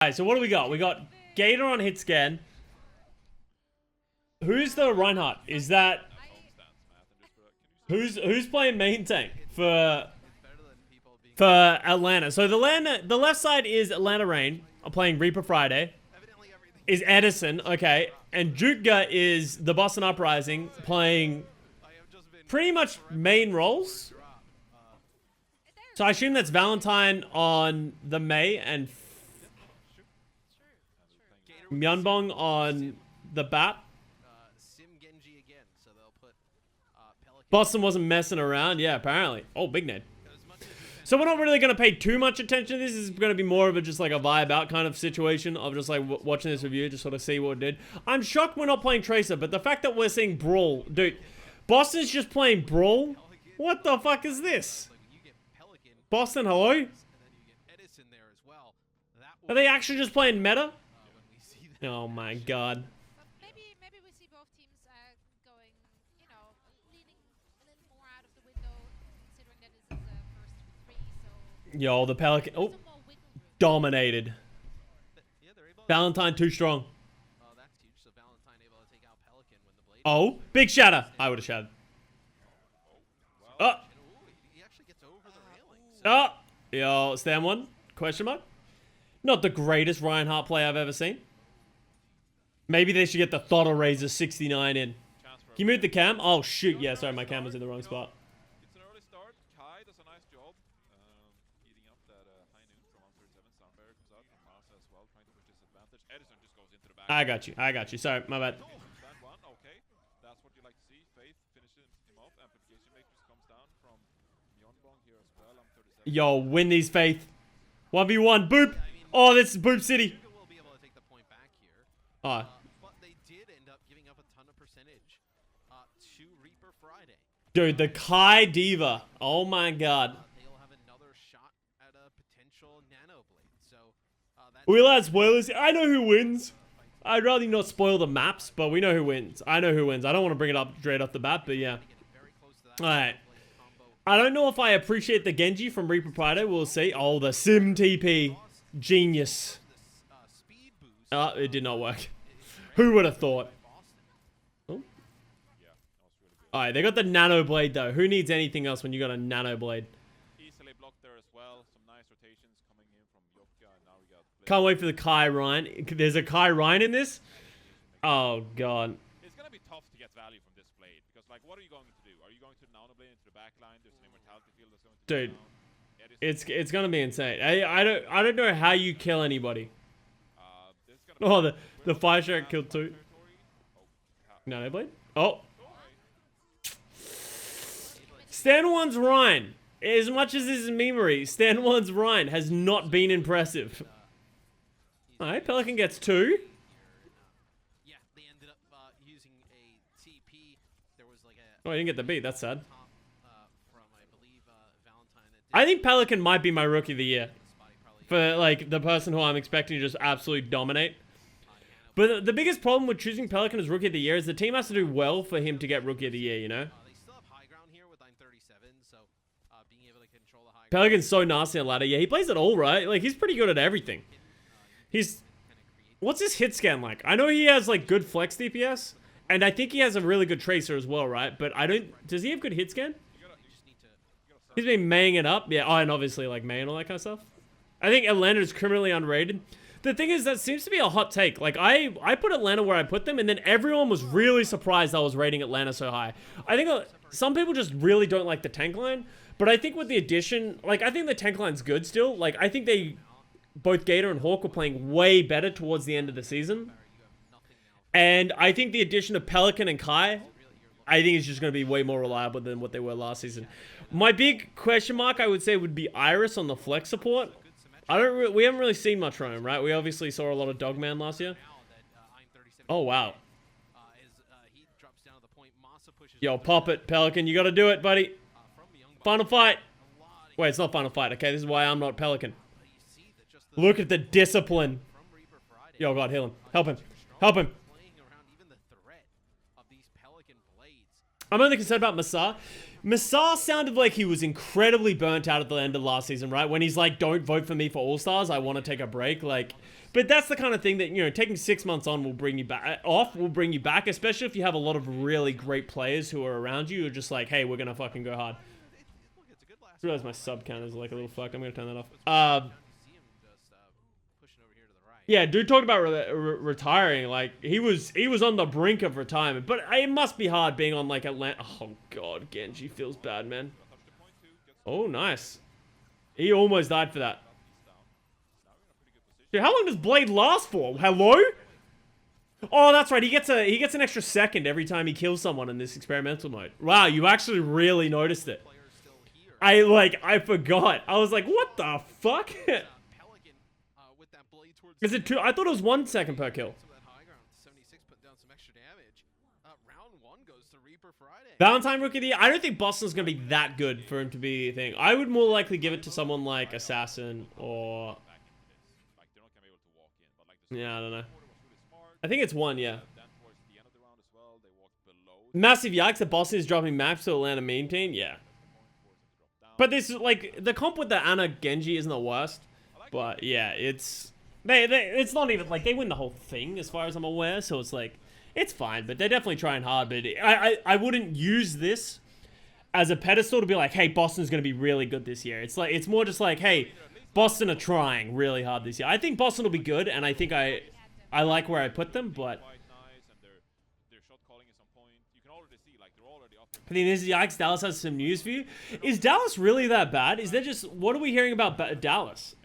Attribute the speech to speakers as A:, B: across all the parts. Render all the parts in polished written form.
A: Alright, so what do we got? We got Gator on hit scan. Who's the Reinhardt? Is that... Who's playing main tank for Atlanta? So the left side is Atlanta Reign, playing Reaper Friday. Is Edison, okay. And Jutka is the Boston Uprising, playing pretty much main roles. So I assume that's Valentine on the May and Myeonbong on the Bat. Boston wasn't messing around. Yeah, apparently. Oh, big nade. So we're not really going to pay too much attention to this. This is going to be more of a just like a vibe out kind of situation of just like watching this review, just sort of see what it did. I'm shocked we're not playing Tracer, but the fact that we're seeing Brawl, dude, Boston's just playing Brawl? What the fuck is this? Boston, hello? Are they actually just playing meta? Oh my god.
B: Maybe we see both teams going, you know, leaning a little more out of the window, considering that this is the first three. So
A: Yo, the Pelican. Oh, dominated. Valentine too strong.
C: Oh, that's huge. So Valentine able to take out Pelican when the blade.
A: Oh, big shatter. I would have shattered. Oh.
C: He actually gets over the railings.
A: Oh. Yo, stand one? Question mark? Not the greatest Reinhardt play I've ever seen. Maybe they should get the Throttle Razor 69 in. Can you move the cam? Oh, shoot. Yeah, sorry, my cam was in the wrong spot.
D: It's an early start. Kai does a nice job eating up that high noon from 137. Soundbearer comes out. And Masa as well, trying to push this advantage. Edison just goes into the back.
A: I got you. I got you. Sorry, my bad.
D: Stand one, okay. That's what you like to see. Faith finishes him off. Amplification Matrix comes down from Myeonbong here as well. 37.
A: Yo, win these, Faith. 1v1. Boop. Oh, this is Boop City.
C: Will be able to take the point back here.
A: Oh.
C: But they did end up giving up a ton of percentage to Reaper Friday.
A: Dude, the Kai Diva. Oh my god.
C: They'll have another shot at a potential Nano Blade. So
A: We allowed spoilers. I know who wins. I'd rather not spoil the maps, but we know who wins. I know who wins. I don't want to bring it up straight off the bat, but yeah. Alright. I don't know if I appreciate the Genji from Reaper Friday. We'll see. Oh, the Sim TP. Genius. Oh, it did not work. Who would have thought? Oh. Alright, they got the Nano Blade though. Who needs anything else when you got a Nano Blade?
D: Easily blocked there as well. Some nice rotations coming in from Yotka. And now we got Blade.
A: Can't wait for the Kai Ryan. There's a Kai Ryan in this? Oh, God.
D: It's going to be tough to get value from this Blade. Because, like, what are you going to do? Are you going to Nano Blade into the back line? There's an Immortality Field that's going to
A: Dude.
D: go down.
A: It's gonna be insane. I don't know how you kill anybody. Oh, the fire shark killed two. Nano Blade? Oh. Stan 1's Ryan. As much as this is memery, Stan 1's Ryan has not been impressive. Alright, Pelican gets two.
C: Yeah, they ended up using a TP. There was like a
A: Oh, I didn't get the beat. That's sad.
C: from I believe Valentine.
A: I think Pelican might be my rookie of the year. For, like, the person who I'm expecting to just absolutely dominate. But the biggest problem with choosing Pelican as rookie of the year is the team has to do well for him to get rookie of the year, you know?
C: They still have high ground here with 937, so being able to control the high
A: Pelican's so nasty on ladder. Yeah, he plays it all right. Like, he's pretty good at everything. He's... What's his hit scan like? I know he has, like, good flex DPS. And I think he has a really good tracer as well, right? But I don't... Does he have good hit scan? He's been maying it up. Yeah, oh, and obviously, like, maying all that kind of stuff. I think Atlanta is criminally underrated. The thing is, that seems to be a hot take. Like, I put Atlanta where I put them, and then everyone was really surprised I was rating Atlanta so high. I think some people just really don't like the tank line. But I think with the addition... Like, I think the tank line's good still. Like, I think they... Both Gator and Hawk were playing way better towards the end of the season. And I think the addition of Pelican and Kai, I think is just going to be way more reliable than what they were last season. My big question mark, I would say, would be Iris on the flex support. We haven't really seen much from him, right? We obviously saw a lot of Dogman last year. Oh, wow. Yo, pop it, Pelican. You got to do it, buddy. Final fight. Wait, it's not final fight. Okay, this is why I'm not Pelican. Look at the discipline. Yo, God, heal him. Help him. Help him. I'm only concerned about Masa. Masa sounded like he was incredibly burnt out at the end of last season, right? When he's like, don't vote for me for All-Stars, I want to take a break. Like, But that's the kind of thing that, you know, taking 6 months on will bring you back, especially if you have a lot of really great players who are around you who are just like, hey, we're going to fucking go hard.
C: Look, it's a good last
A: I realize my sub count is like a little fucked. I'm going to turn that off.
C: you see him just pushing over here to the right.
A: Yeah, dude talked about retiring. Like, he was on the brink of retirement. But it must be hard being on, like, Atlanta. Oh, God, Genji feels bad, man. Oh, nice. He almost died for that. Dude, how long does Blade last for? Hello? Oh, that's right. He gets an extra second every time he kills someone in this experimental mode. Wow, you actually really noticed it.
C: Player's still here.
A: I forgot. I was like, what the fuck?
C: Pelican with that blade towards
A: Is it 2? I thought it was 1 second per kill.
C: some of that high ground. 76 put down some extra damage. Round 1 goes to Reaper Friday.
A: Valentine Rookie of the Year. I don't think Boston's going to be that good for him to be a thing. I would more likely give it to someone like Assassin or... Yeah, I don't know. I think it's 1, yeah. Massive yikes that Boston is dropping maps to Atlanta main team. Yeah. But this is like the comp with the Ana Genji isn't the worst. But yeah, it's it's not even like they win the whole thing as far as I'm aware. So it's like it's fine, but they're definitely trying hard. But I wouldn't use this as a pedestal to be like, hey, Boston's gonna be really good this year. It's like it's more just like, hey, Boston are trying really hard this year. I think Boston will be good, and I think I like where I put them, but I think this is yikes. Dallas has some news for you. Is Dallas really that bad? Is there just what are we hearing about Dallas?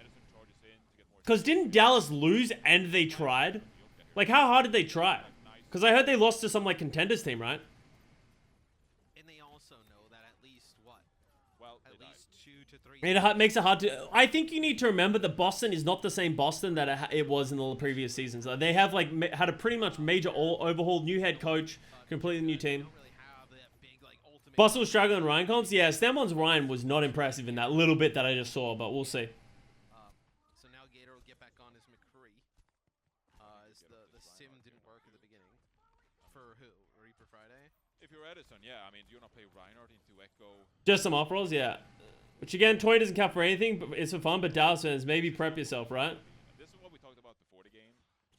A: Because didn't Dallas lose and they tried? Like, how hard did they try? Because I heard they lost to some like contenders team, right?
C: And they also know that at least what? Well, at least 2 to 3.
A: It makes it hard to... I think you need to remember that Boston is not the same Boston that it was in the previous seasons. They have, like, had a pretty much major overhaul, new head coach, completely new team. Boston was struggling in Ryan comps. Yeah, Stamon's Ryan was not impressive in that little bit that I just saw, but we'll see.
C: So now Gator will get back on as McCree. As the sim didn't work at the beginning. For who? Reaper Friday?
D: If you're Edison, yeah, I mean, do you not play Reinhardt into Echo?
A: Just some off rolls, yeah. Which again, Toy doesn't count for anything, but it's for fun. But Dallas fans, maybe prep yourself, right?
D: This is what we talked about before the game,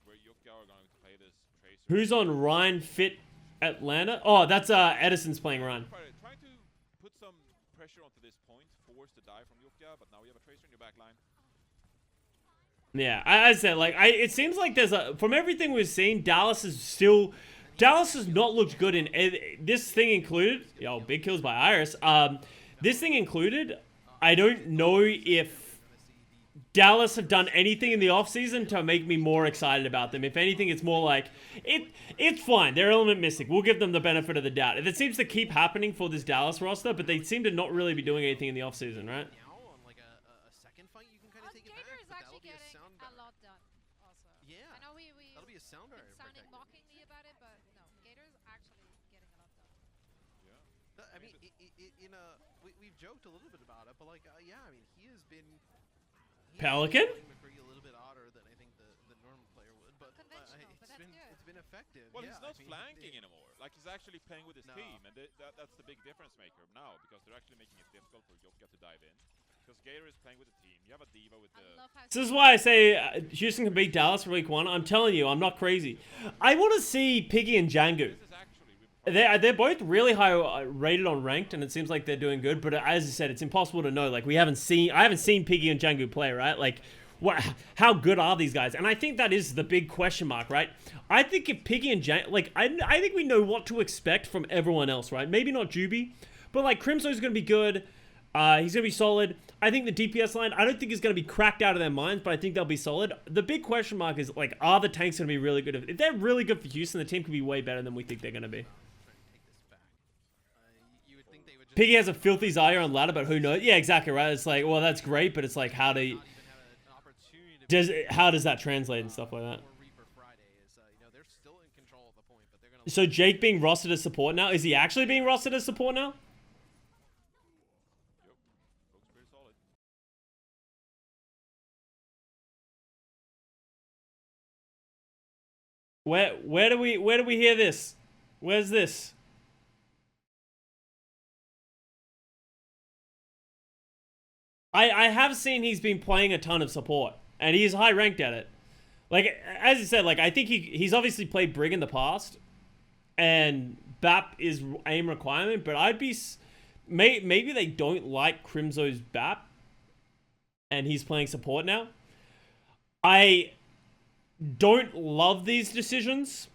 D: where Yukia are going to play this Tracer.
A: Who's on Ryan Fit Atlanta? Oh, that's Edison's playing Ryan.
D: Trying to put some pressure onto this point, force the dive from Yukia, but now we have a Tracer in your back line.
A: Yeah, I said, like, it seems like there's from everything we've seen, Dallas has not looked good in this thing included. Yo, big kills by Iris. This thing included, I don't know if Dallas have done anything in the offseason to make me more excited about them. If anything, it's more like, it's fine. They're element mystic. We'll give them the benefit of the doubt. It seems to keep happening for this Dallas roster, but they seem to not really be doing anything in the offseason, right?
C: Now on like a second fight, you can kind of take it back,
B: Gator is
C: but
B: actually
C: that'll be a
B: getting
C: sound
B: a
C: barrier.
B: lot done. Also,
C: Yeah,
B: I know we
C: that'll be a sound barrier.
B: sounding mockingly about it, but no, Gator's actually getting a lot done.
C: I mean, we've joked a little bit about it, but like, yeah, I mean, he has been
A: Pelican?
C: playing McCree a little bit odder than I think the normal player would, but
B: Conventional, but that's good.
C: it's been effective.
D: Well,
C: yeah,
D: he's not
C: I mean,
D: flanking anymore. Like, he's actually playing with his
C: No.
D: team, and that's the big difference maker now, because they're actually making it difficult for Yukia to dive in. Because Gator is playing with the team. You have a diva with
B: I
D: the...
B: love how
A: This is why I say Houston can beat Dallas for week 1. I'm telling you, I'm not crazy. I want to see Piggy and Django.
D: This is actually...
A: They're both really high rated on ranked, and it seems like they're doing good. But as I said, it's impossible to know. Like I haven't seen Piggy and Django play, right? Like, how good are these guys? And I think that is the big question mark, right? I think if Piggy and Django, like, I think we know what to expect from everyone else, right? Maybe not Juby, but like Crimso's going to be good. He's going to be solid. I think the DPS line, I don't think is going to be cracked out of their minds, but I think they'll be solid. The big question mark is, like, are the tanks going to be really good? If they're really good for Houston, the team could be way better than we think they're going to be.
C: you would think they would just
A: Piggy has a filthy Zyre on ladder, but who knows? Yeah, exactly, right? It's like, well, that's great, but it's like, how
C: not even have an opportunity to
A: how does that translate and stuff like that?
C: or Reaper Friday is, they're still in control of the point, but they're gonna
A: So Jake being rostered as support now, is he actually being rostered as support now?
D: Yep. Looks pretty solid.
A: Where do we hear this? Where's this? I have seen he's been playing a ton of support, and he's high ranked at it. Like, as you said, like, I think he's obviously played Brig in the past, and BAP is aim requirement, but I'd be... Maybe they don't like Crimzo's BAP, and he's playing support now. I don't love these decisions.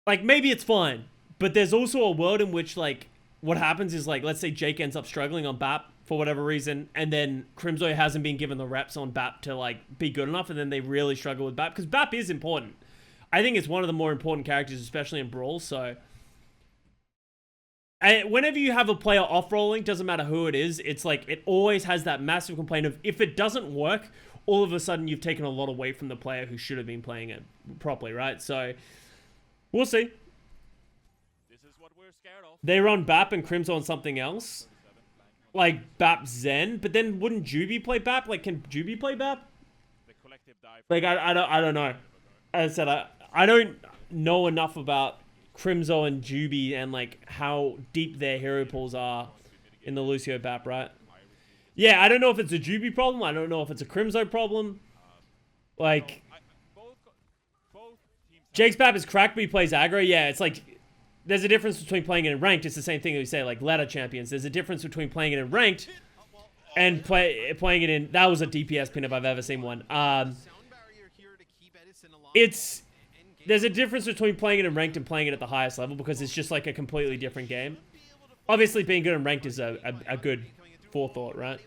A: Like, maybe it's fine, but there's also a world in which, like, what happens is, like, let's say Jake ends up struggling on BAP for whatever reason, and then Crimzo hasn't been given the reps on BAP to, like, be good enough, and then they really struggle with BAP, because BAP is important. I think it's one of the more important characters, especially in Brawl, so... And whenever you have a player off-rolling, doesn't matter who it is, it's like, it always has that massive complaint of, if it doesn't work, all of a sudden you've taken a lot away from the player who should have been playing it properly, right? So, we'll see.
D: This is what we're scared of.
A: They run BAP and Crimzo on something else. Like, BAP Zen, but then wouldn't Juby play BAP? Like, can Juby play BAP?
D: The collective dive.
A: Like, I don't know. As I said, I don't know enough about Crimzo and Juby and, like, how deep their hero pools are in the Lucio BAP, right? Yeah, I don't know if it's a Juby problem. I don't know if it's a Crimzo problem. Like,
D: Both teams
A: Jake's BAP is cracked, but he plays aggro. Yeah, it's like, there's a difference between playing it in ranked. It's the same thing that we say, like, ladder champions. There's a difference between playing it in ranked and playing it in... That was a DPS pin if I've ever seen one. There's a difference between playing it in ranked and playing it at the highest level, because it's just like a completely different game. Obviously, being good in ranked is a good forethought, right?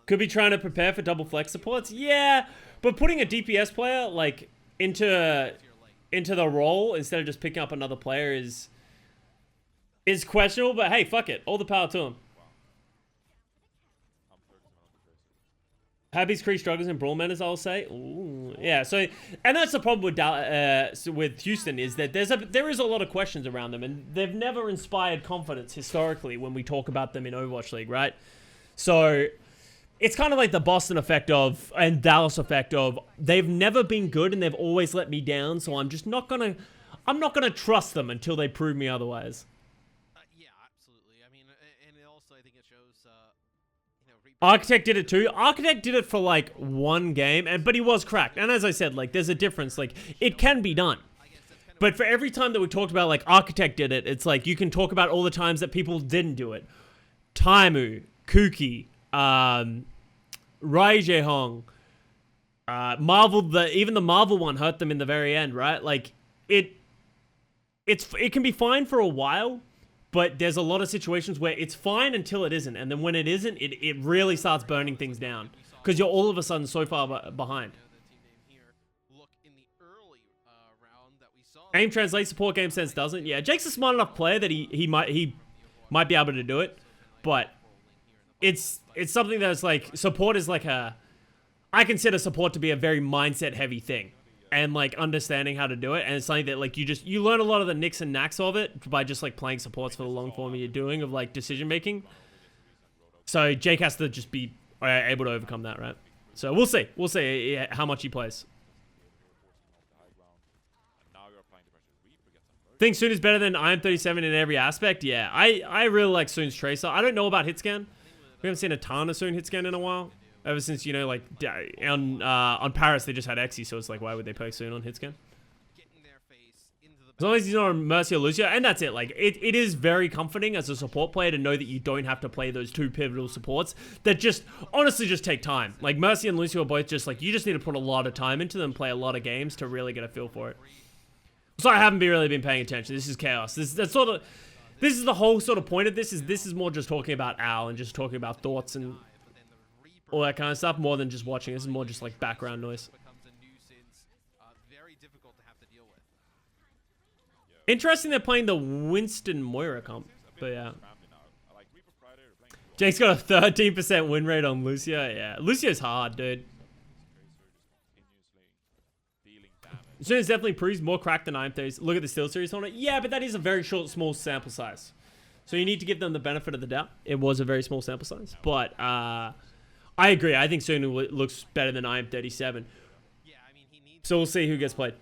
A: Could be trying to prepare for double flex supports. Yeah, but putting a DPS player, like, into the role instead of just picking up another player is questionable, but hey, fuck it. All the power to him. Happy's Creek struggles in Brawl Metas, I'll say. Ooh, yeah, so... And that's the problem with Houston, is that there is a lot of questions around them, and they've never inspired confidence historically when we talk about them in Overwatch League, right? So... It's kind of like the Boston effect of... And Dallas effect of... They've never been good, and they've always let me down, so I'm just not gonna... I'm not gonna trust them until they prove me otherwise.
C: Yeah, absolutely. I mean, and it also, I think it shows...
A: Architect did it too. Architect did it for like one game, but he was cracked. And as I said, like, there's a difference. Like, it can be done. But for every time that we talked about, like, Architect did it, it's like you can talk about all the times that people didn't do it. Taimu, Kuki, Rai Jaehong, Marvel. Even the Marvel one hurt them in the very end, right? Like, it can be fine for a while. But there's a lot of situations where it's fine until it isn't. And then when it isn't, it really starts burning things down. Because you're all of a sudden so far behind. Aim translates, support game sense doesn't. Yeah, Jake's a smart enough player that he might be able to do it. But it's something that's like, support is like I consider support to be a very mindset heavy thing. And, like, understanding how to do it. And it's something that, like, you learn a lot of the nicks and knacks of it by just, like, playing supports for the long form you're doing of, like, decision-making. So Jake has to just be able to overcome that, right? So we'll see. We'll see how much he plays. Think Soon is better than IM37 in every aspect? Yeah, I really like Soon's Tracer. I don't know about hitscan. We haven't seen a ton of Soon hitscan in a while. Ever since, you know, like, on Paris, they just had Exy, so it's like, why would they play Soon on hitscan? As long as he's not on Mercy or Lucio, and that's it. Like, it is very comforting as a support player to know that you don't have to play those two pivotal supports that just, honestly, just take time. Like, Mercy and Lucio are both just, like, you just need to put a lot of time into them, play a lot of games to really get a feel for it. So I haven't really been paying attention. This is chaos. This is the whole sort of point of this is more just talking about Al and just talking about thoughts and all that kind of stuff, more than just watching. This is more just like background noise. Interesting they're playing the Winston Moira comp, but yeah. Jake's got a 13% win rate on Lucio. Yeah, Lucio's hard, dude. Soon as definitely proves more cracked than IM30s. Look at the Steel Series on it. Yeah, but that is a very short, small sample size. So you need to give them the benefit of the doubt. It was a very small sample size, but I agree. I think Soon looks better than IM37. So we'll see who gets played.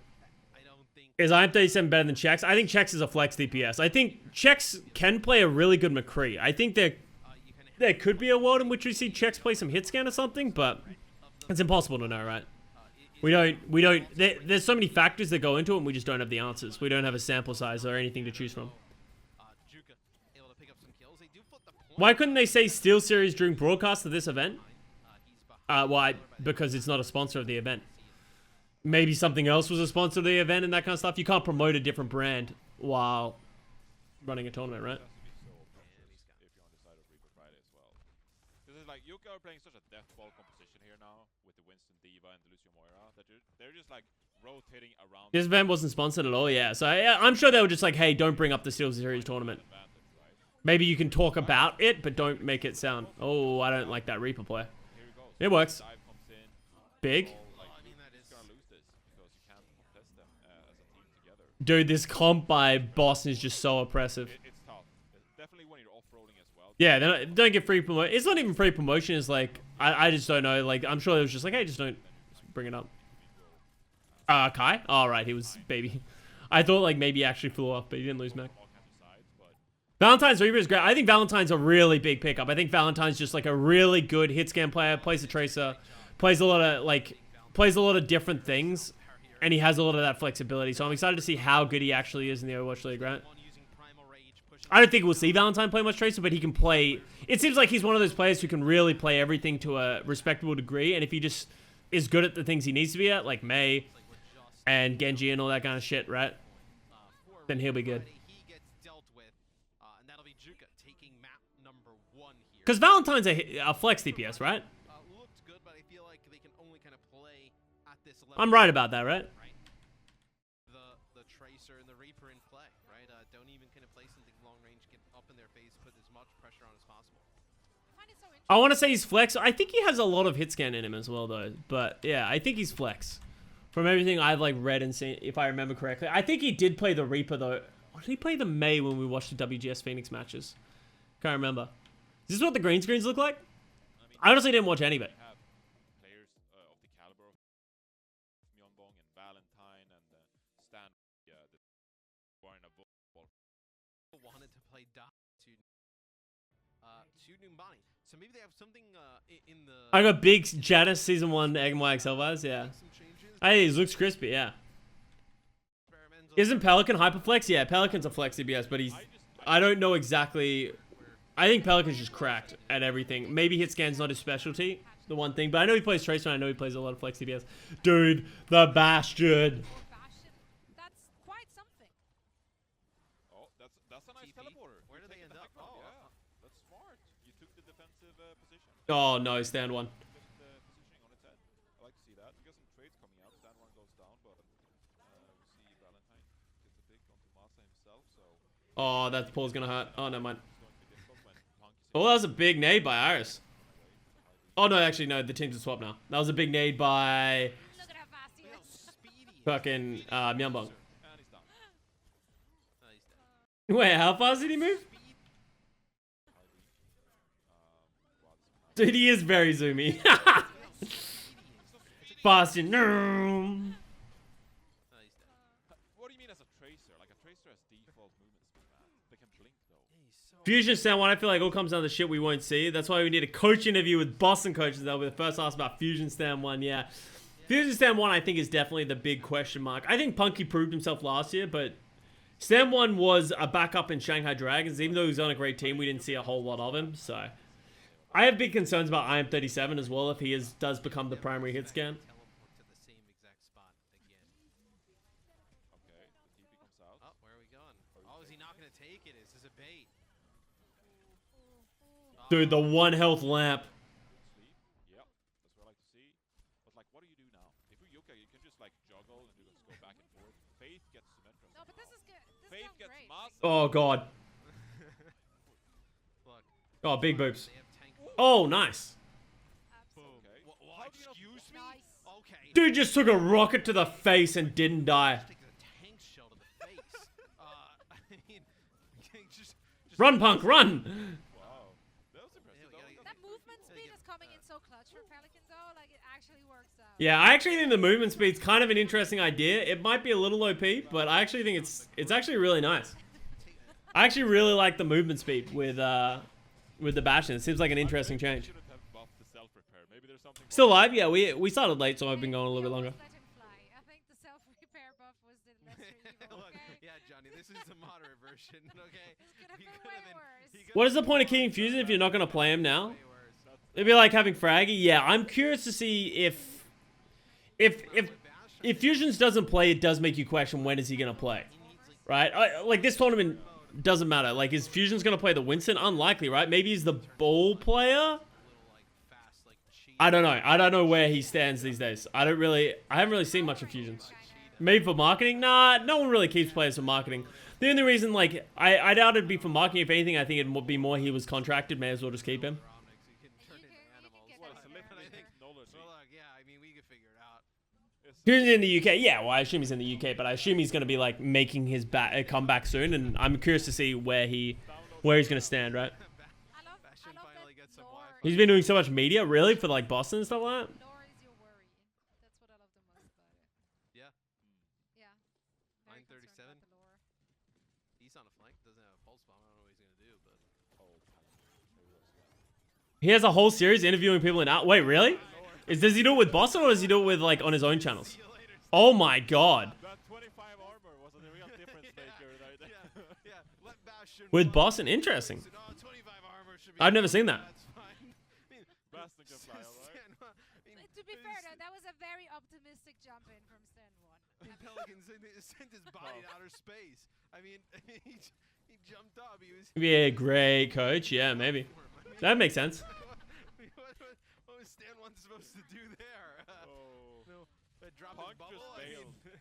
A: Is IM37 better than Chex? I think Chex is a flex DPS. I think Chex can play a really good McCree. I think they're there could be a world in which we see Chex play some hit scan or something, but it's impossible to know, right? We don't, there's so many factors that go into it and we just don't have the answers. We don't have a sample size or anything to choose from. Why couldn't they say Steel Series during broadcast of this event? Why? Because it's not a sponsor of the event. Maybe something else was a sponsor of the event and that kind of stuff. You can't promote a different brand while running a tournament, right?
D: If you're on the side of Reaper Friday as well. Because it's like Yuka are playing such a death ball composition here now with the Winston Diva and the Lucio Moira that they're just like rotating around.
A: This event wasn't sponsored at all, yeah. So yeah, I'm sure they were just like, hey, don't bring up the Steel Series tournament. Maybe you can talk about it, but don't make it sound, oh, I don't like that Reaper play. It works. Big. Dude, this comp by BOS is just so oppressive.
D: It's tough. Definitely when you're off-rolling as well.
A: Yeah, don't get free promotion. It's not even free promotion. It's like, I just don't know. Like, I'm sure it was just like, hey, just don't bring it up. Kai? All right, he was baby. I thought like maybe he actually flew off, but he didn't lose mech. Valentine's Reaper is great. I think Valentine's a really big pickup. I think Valentine's just like a really good hit scan player. Plays the tracer, plays a lot of different things, and he has a lot of that flexibility. So I'm excited to see how good he actually is in the Overwatch League, right? I don't think we'll see Valentine play much tracer, but he can play. It seems like he's one of those players who can really play everything to a respectable degree, and if he just is good at the things he needs to be at, like May and Genji and all that kind of shit, right? Then he'll be good. Because Valentine's a flex DPS, right? I'm right about that, right?
C: The Tracer and the Reaper in play, right? Don't even kind of play something long range, get up in their face, put as much pressure on as possible.
A: I want to say he's flex. I think he has a lot of hit scan in him as well, though. But yeah, I think he's flex. From everything I've like read and seen, if I remember correctly. I think he did play the Reaper, though. Or did he play the May when we watched the WGS Phoenix matches? Can't remember. Is this what the green screens look like? I honestly didn't watch any of it.
D: Players of the caliber of Myeonbong and Valentine and Stan, the are in a ball.
C: Wanted to play to Numbani. So maybe they have something in the.
A: I got big Janice season 1 XL vibes, yeah. Hey, he looks crispy, yeah. Isn't Pelican hyperflex? Yeah, Pelican's a flex DPS, but he's. I don't know exactly. I think Pelican's just cracked at everything. Maybe hit scan's not his specialty, the one thing. But I know he plays Tracer and I know he plays a lot of flex DPS. Dude, the Bastion.
B: That's quite something.
D: Oh, that's a nice teleporter.
C: Where do they end up?
D: Oh, yeah. That's smart. You took the defensive position.
A: Oh, no, stand one.
D: The positioning on its head. I like to see that. We got some trades coming out. Stand one goes down, but we see Valentine gets a pick onto Masa himself, so...
A: Oh, that pull's gonna hurt. Oh, never mind. Oh, that was a big nade by Iris. Oh, no, actually, no, the teams are swapped now. That was a big nade by...
B: Look at how fast he is.
A: fucking Myeonbong. Wait, how fast did he move? Dude, he is very zoomy. Bastion, no.
D: What do you mean as a tracer? Like, a tracer has default movement speed, man. They can blink, though.
A: Fusion Stand 1, I feel like all comes down to shit we won't see. That's why we need a coach interview with Boston coaches. That'll be the first ask about Fusion Stand 1, yeah. Fusion Stand 1, I think, is definitely the big question mark. I think Punky proved himself last year, but Stand 1 was a backup in Shanghai Dragons. Even though he was on a great team, we didn't see a whole lot of him, so... I have big concerns about IM37 as well if he does become the primary hit scan.
C: Teleport to the same exact spot again.
D: Okay, the TP comes out.
C: Oh, where are we going? Oh, is he not going to take it? Is this a bait?
A: Dude, the 1 health lamp.
D: Sleep. Yep, that's what I like to see. But, like, what do you do now? If you're Yuka, you can just, like, juggle and just go back and forth. Faith gets Symmetra.
B: No, but this is good. This
D: Faith
B: sounds
D: gets
B: great.
D: Masa.
A: Oh, God.
C: Look,
A: Oh, big boobs.
C: they have tank.
A: Oh, nice.
D: Okay.
C: What,
D: How do you not-
C: excuse me?
B: Nice.
C: Okay.
A: Dude just took a rocket to the face and didn't die.
C: Just taking a tank shell to the face. I mean, just
A: Run, Punk, run!
D: Wow. That was impressive,
C: Yeah, we
D: though.
B: That movement speed is coming in so clutch for Pelican though. Like it actually works out.
A: Yeah, I actually think the movement speed's kind of an interesting idea. It might be a little OP, but I actually think it's actually really nice. I actually really like the movement speed with with the Bastion. It seems like an interesting
D: Maybe they
A: change.
D: shouldn't have buffed the self-repair. Maybe there's something
A: Still
D: wrong.
A: live? Yeah, we started late, so I've been going a little bit longer.
B: Let him fly. I think the self-repair buff was the lesser evil,
C: Look,
B: okay?
C: yeah, Johnny, this is the moderate version, okay?
B: This could have
C: He
B: been
C: could
B: way
C: have been-
B: worse.
C: he could
A: What
C: have
A: is the
C: been
A: point of
C: way
A: keeping Fusion if you're not going to play him now?
C: worse.
A: It'd be like having Fraggy. Yeah, I'm curious to see if Fusions doesn't play, it does make you question when is he going to play, right? Like this tournament doesn't matter. Like, is Fusions going to play the Winston? Unlikely, right? Maybe he's the ball player. I don't know. I don't know where he stands these days. I haven't really seen much of Fusions. Maybe for marketing? Nah, no one really keeps players for marketing. The only reason, like, I doubt it'd be for marketing. If anything, I think it'd be more he was contracted. May as well just keep him.
B: You can get
D: Well,
B: that
D: it's a
B: fair.
D: limited technology.
C: Well, look, yeah, I mean, we could figure it out.
A: Fusion's in the UK. Yeah, well, I assume he's in the UK, but I assume he's going to be, like, making his comeback soon. And I'm curious to see where he's going to stand, right?
B: I love
C: finally
B: that
C: gets some
B: lore.
C: Wi-Fi.
A: He's been doing so much media, really, for, like, Boston and stuff like that.
B: Lore is your worry. That's what I love the most about it.
C: Yeah,
B: Yeah. Very concerned
C: 937.
B: about the lore.
C: he's on a flank, doesn't have a pulse bomb. I don't know what he's gonna do, but
A: He has a whole series interviewing people in out. Wait, really? Does he do it with Boston or does he do it with, like, on his own channels?
C: see you later.
A: Oh my god.
D: That 25 armor was a real difference maker right there.
C: Yeah, let Bastion
A: With
C: fly.
A: Boston? Interesting.
C: So, 25 armor should be
A: I've never
C: fine.
A: seen that.
C: That's fine. I mean,
D: Bastion can fly, alright?
B: To be fair, though, that was a very optimistic jump in from Stand 1.
C: Pelicans sent his body to outer space. I mean, he jumped up. He was.
A: Be a great coach. Yeah, maybe. That makes sense.
C: What was Stan 1 supposed to do there?
D: Oh.
C: No, drop
D: Punk
C: his bubble.
D: just
C: I mean,
D: bailed.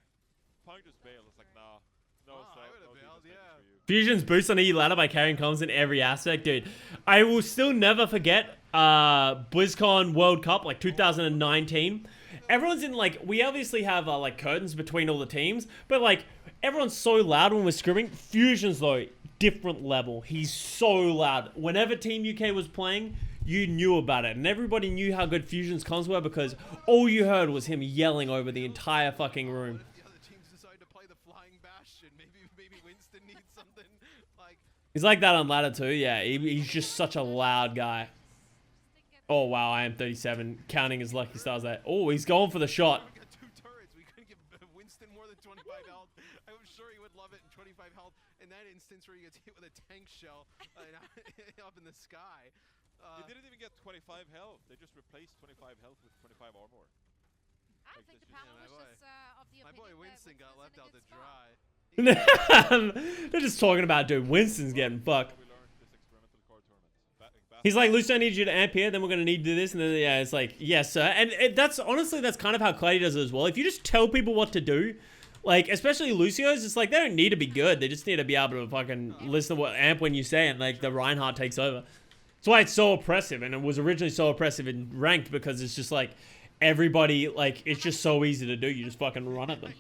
D: Punk just bailed. It's like, nah. No,
C: Oh,
D: so,
C: I would've
D: no
C: bailed,
D: defense
C: yeah.
D: for you.
A: Fusion's boost on EU ladder by carrying comms in every aspect, dude. I will still never forget BlizzCon World Cup, like 2019. Everyone's in, like, we obviously have like curtains between all the teams, but like everyone's so loud when we're screaming. Fusion's though, different level. He's so loud. Whenever Team UK was playing, you knew about it, and everybody knew how good Fusion's comms were because all you heard was him yelling over the entire fucking room.
C: What if the other teams decide to play the flying Bastion? Maybe Winston needs something like.
A: He's like that on ladder too. Yeah, he's just such a loud guy. Oh wow, I am 37, counting his lucky stars there. Oh, he's going for the shot.
C: We got 2 turrets. We couldn't give Winston more than 25 health. I'm sure he would love it in 25 health. In that instance where he gets hit with a tank shell up in the sky.
D: He didn't even get 25 health. They just replaced 25 health with 25 armor.
B: I think the
D: Yeah,
B: panel
C: my
B: was
C: boy.
B: just of the
C: My boy
B: opinion that
C: Winston got left
B: Winston's in a
C: out
B: good
C: to
B: spot.
C: dry.
A: They're just talking about, dude, Winston's getting fucked.
D: We learned this experimental core tournament.
A: He's like, Lucio, I need you to amp here, then we're going to need to do this. And then, yeah, it's like, yes, sir. And that's, honestly, that's kind of how Clay does it as well. If you just tell people what to do, like, especially Lucio's, it's like, they don't need to be good. They just need to be able to fucking listen to what amp when you say it, and, like, the Reinhardt takes over. That's why it's so oppressive, and it was originally so oppressive in ranked, because it's just, like, everybody, like, it's just so easy to do. You just fucking run at them.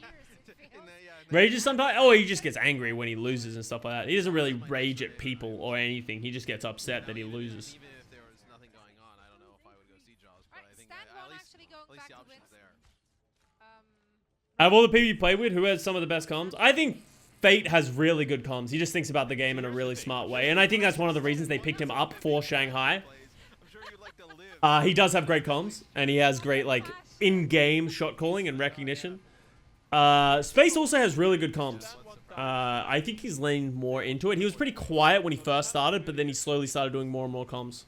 A: Rages sometimes? Oh, he just gets angry when he loses and stuff like that. He doesn't really rage at people or anything. He just gets upset that he loses.
C: Even if there was nothing going on, I don't know if I would go see Jaws, but
B: Right,
C: I think
B: Stand
C: at
B: 1
C: least,
B: actually going
C: at least
B: back
C: the
B: to
C: option's
B: Winston.
C: there.
A: Out of all the people you play with, who has some of the best comms? I think Fate has really good comms. He just thinks about the game in a really smart way. And I think that's one of the reasons they picked him up for Shanghai.
C: I'm sure you'd like to live.
A: He does have great comms, and he has great, like, in-game shot calling and recognition. Space also has really good comms. I think he's leaned more into it. He was pretty quiet when he first started, but then he slowly started doing more and more comms.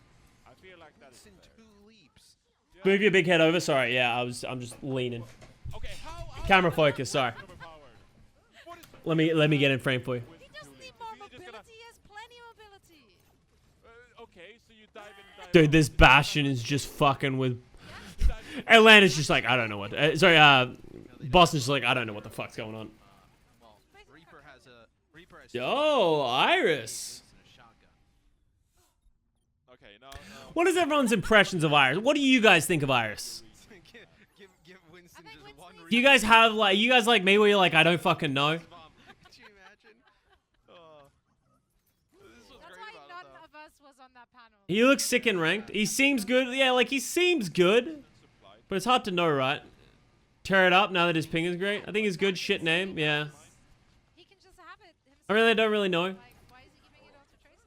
D: I feel like that is
C: in
D: fair.
C: 2 leaps.
A: Move your big head over. Sorry, yeah, I'm just leaning.
D: Okay, how
A: Camera focus. Sorry.
D: overpowered? What is
A: Let me get in frame for you.
B: He doesn't need more
D: Is he just
B: mobility. He has plenty of mobility.
D: okay, so you dive in, dive
A: Dude,
D: out.
A: this Bastion is just fucking with. Atlanta's just like, I don't know what. Boston's just like, I don't know what the fuck's going on.
C: Well, Reaper has
A: Yo, Iris.
C: and a shotgun.
D: Okay, now.
A: What is everyone's impressions of Iris? What do you guys think of Iris?
C: give Winston
B: I think
C: just one
B: Winston is-
A: Do you guys have like, you guys like me where you're like, I don't fucking know?
C: bomb. Could you imagine? This was
B: That's
C: great
B: why
C: about
B: none
C: it, though.
B: of us was on that panel.
A: He looks sick and ranked. He seems good. Yeah, like he seems good, but it's hard to know, right? Tear it up now that his ping is great. I think he's good. Shit name. Yeah.
B: He can just have it himself.
A: I really don't really know.
B: Like, why is he giving it out to Tracer?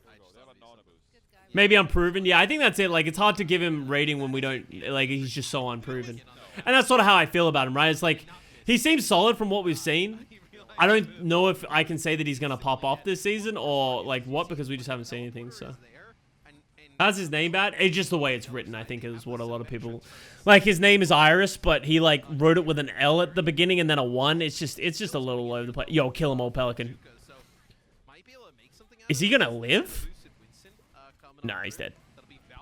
C: I just
D: They have
C: thought
D: a non
C: it'd
A: Maybe unproven. Yeah, I think that's it. Like, it's hard to give him rating when we don't, like, he's just so unproven. And that's sort of how I feel about him, right? It's like, he seems solid from what we've seen. I don't know if I can say that he's going to pop off this season or, like, what, because we just haven't seen anything, so. How's his name bad? It's just the way it's written, I think, is what a lot of people... Like, his name is Iris, but he, like, wrote it with an L at the beginning and then a 1. It's just a little all over the place. Yo, kill him, old Pelican. Is he going to live? Nah, he's dead.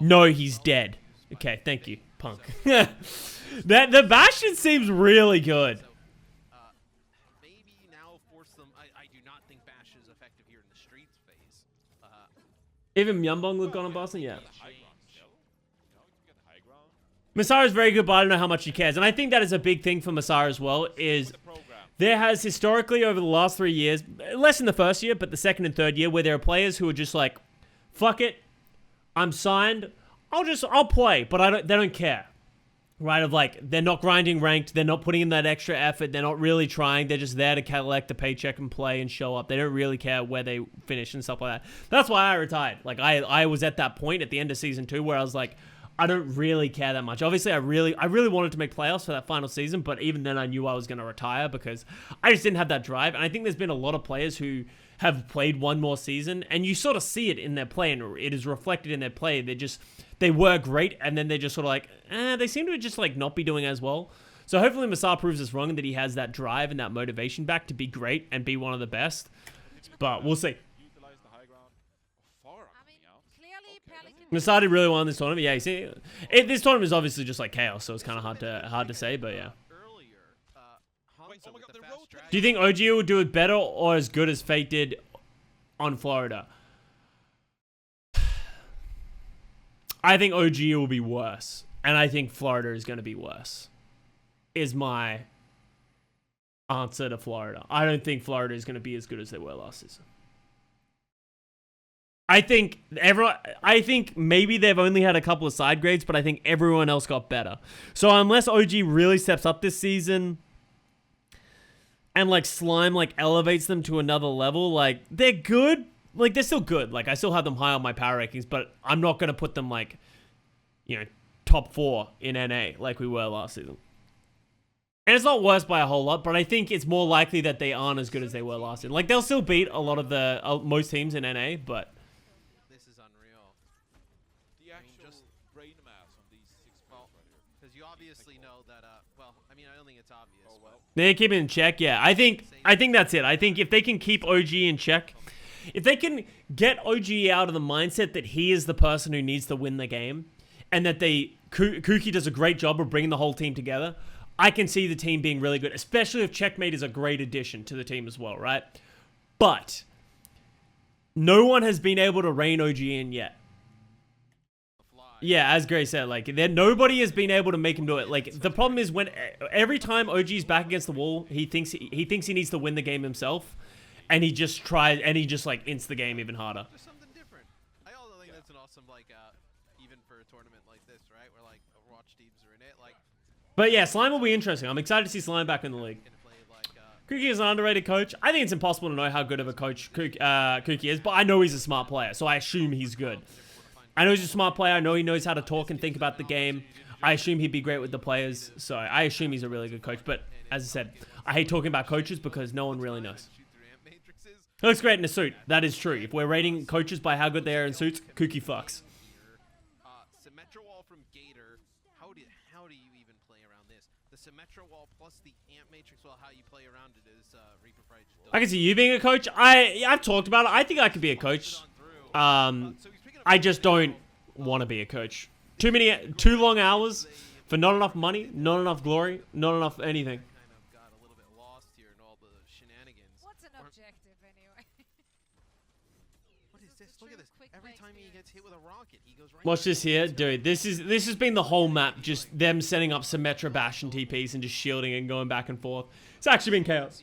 A: No, he's dead. Okay, thank you, punk. The Bastion seems really good.
C: Maybe now force them. I do not think Bash is effective here in the streets phase.
A: Even Myumbong look on Boston, yeah. Masara is very good, but I don't know how much he cares. And I think that is a big thing for Masara as well, is there has historically over the last 3 years, less in the first year, but the second and third year, where there are players who are just like, fuck it, I'm signed, I'll play, but they don't care. Right, of like, they're not grinding ranked, they're not putting in that extra effort, they're not really trying, they're just there to collect a paycheck and play and show up. They don't really care where they finish and stuff like that. That's why I retired. Like, I was at that point at the end of season 2 where I was like, I don't really care that much. Obviously, I really wanted to make playoffs for that final season, but even then I knew I was going to retire because I just didn't have that drive. And I think there's been a lot of players who have played one more season, and you sort of see it in their play, and it is reflected in their play. They were great, and then they're just sort of like, they seem to just like not be doing as well. So hopefully Masar proves us wrong, and that he has that drive and that motivation back to be great and be one of the best. But we'll see. Masar did really well in this tournament. Yeah, you see, this tournament is obviously just like chaos, so it's kind of hard to say, but yeah. Do you think OG will do it better or as good as Fate did on Florida? I think OG will be worse. And I think Florida is going to be worse. Is my answer to Florida. I don't think Florida is going to be as good as they were last season. I think maybe they've only had a couple of side grades, but I think everyone else got better. So unless OG really steps up this season and like Slime like elevates them to another level, like they're good. Like they're still good. Like I still have them high on my power rankings, but I'm not going to put them like, you know, top 4 in NA like we were last season. And it's not worse by a whole lot, but I think it's more likely that they aren't as good as they were last season. Like they'll still beat a lot of the most teams in NA, but
C: this is unreal.
D: The actual brain mass on these 6 players right here.
C: Because you obviously know that. Well, I mean, I don't think it's obvious. Oh well.
A: They keep it in check. Yeah, I think that's it. I think if they can keep OG in check, if they can get OG out of the mindset that he is the person who needs to win the game, and that Kuki does a great job of bringing the whole team together, I can see the team being really good, especially if Checkmate is a great addition to the team as well, right? But no one has been able to rein OG in yet. Yeah, as Gray said, like nobody has been able to make him do it. Like the problem is when every time OG's back against the wall, he thinks he needs to win the game himself, and he just tries and he just like ints the game even harder.
C: Just something different. I also think that's an awesome even for a tournament like this, right? Where like Overwatch teams are in it, like.
A: But yeah, Slime will be interesting. I'm excited to see Slime back in the league. Kuki is an underrated coach. I think it's impossible to know how good of a coach Kuki is, but I know he's a smart player, so I assume he's good. I know he's a smart player. I know he knows how to talk and think about the game. I assume he'd be great with the players, so I assume he's a really good coach. But as I said, I hate talking about coaches because no one really knows. He looks great in a suit. That is true. If we're rating coaches by how good they are in suits, Kuki fucks.
C: Symmetra wall from Gator. How do you even play around this? The Symmetra wall plus the Amp Matrix wall, how you play around it is Reaper Pride.
A: I can see you being a coach. I've talked about it. I think I could be a coach. I just don't want to be a coach. Too long hours for not enough money, not enough glory, not enough anything.
C: Kind of got a little bit lost here in all the shenanigans.
B: What's an objective anyway?
C: What is this? Look at this. Every time he gets hit with a rocket, he goes right.
A: Watch this here, dude. This has been the whole map, just them setting up Symmetra bash and TPs and just shielding and going back and forth. It's actually been chaos.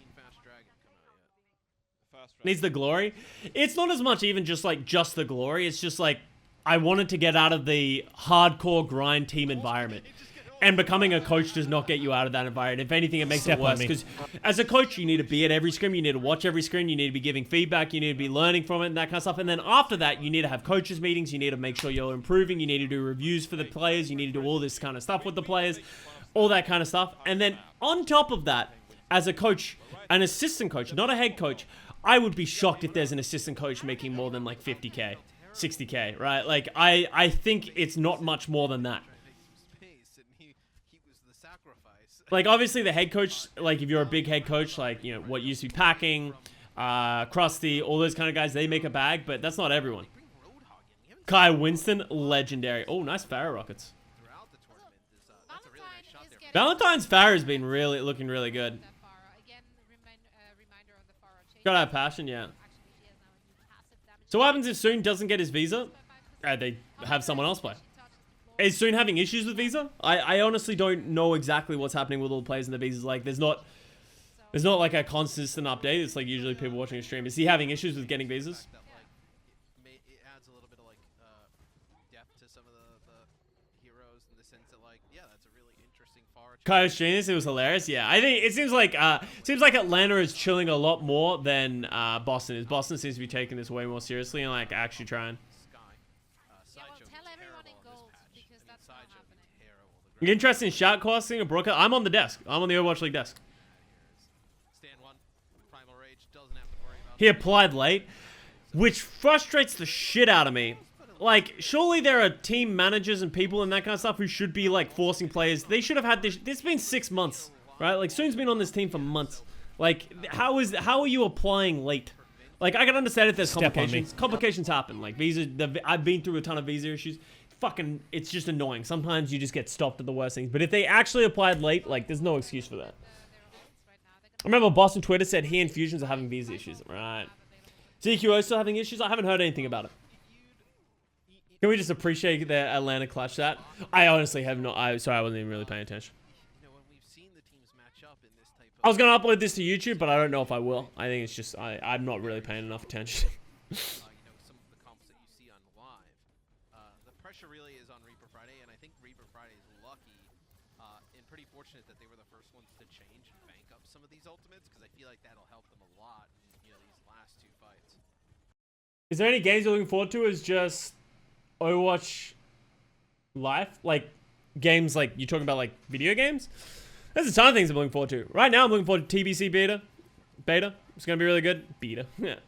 A: Needs the glory. It's not as much even just the glory. It's just like I wanted to get out of the hardcore grind team environment. And becoming a coach does not get you out of that environment. If anything, it makes
E: Step
A: it
E: on
A: worse.
E: me.
A: Because as a coach, you need to be at every scrim. You need to watch every scrim. You need to be giving feedback. You need to be learning from it and that kind of stuff. And then after that, you need to have coaches meetings. You need to make sure you're improving. You need to do reviews for the players. You need to do all this kind of stuff with the players. All that kind of stuff. And then on top of that, as a coach, an assistant coach, not a head coach, I would be shocked if there's an assistant coach making more than like 50K, 60K, right? Like, I think it's not much more than that. Like, obviously, the head coach, like, if you're a big head coach, like, you know, what used to be Packing, Krusty, all those kind of guys, they make a bag, but that's not everyone. Kai Winston, legendary. Oh, nice Farah rockets. Valentine's Farah has been really, looking really good. Gotta have passion, yeah. So what happens if Soon doesn't get his visa? They have someone else play. Is Soon having issues with visa? I honestly don't know exactly what's happening with all the players and the visas. Like, there's not like a consistent update. It's like usually people watching a stream. Is he having issues with getting visas?
C: It adds a little bit of like depth to some of the heroes in the sense that like, yeah, that's a really interesting far.
A: Kyle streamed this, it was hilarious. Yeah, I think it seems like Atlanta is chilling a lot more than Boston is. Boston seems to be taking this way more seriously and like actually trying. Interesting shout casting a broker. I'm on the desk. I'm on the Overwatch League desk. He applied late, which frustrates the shit out of me. Like, surely there are team managers and people and that kind of stuff who should be like forcing players. They should have had this. It's been 6 months, right? Like, Soon's been on this team for months. Like, how are you applying late? Like, I can understand if there's complications. Complications happen. Like, I've been through a ton of visa issues. Fucking, it's just annoying. Sometimes you just get stopped at the worst things. But if they actually applied late, like, there's no excuse for that. I remember Boston Twitter said he and Fusions are having visa issues. Right. ZQO still having issues? I haven't heard anything about it. Can we just appreciate the Atlanta clutch that? I honestly have not. Sorry, I wasn't even really paying attention. I was going to upload this to YouTube, but I don't know if I will. I think it's just, I'm not really paying enough attention.
C: Really is on Reaper Friday, and I think Reaper Friday is lucky and pretty fortunate that they were the first ones to change and bank up some of these ultimates because I feel like that'll help them a lot in these last 2 fights.
A: Is there any games you're looking forward to as just Overwatch Life? Like games like you're talking about like video games? There's a ton of things I'm looking forward to. Right now I'm looking forward to TBC beta. It's gonna be really good. Beta. Yeah.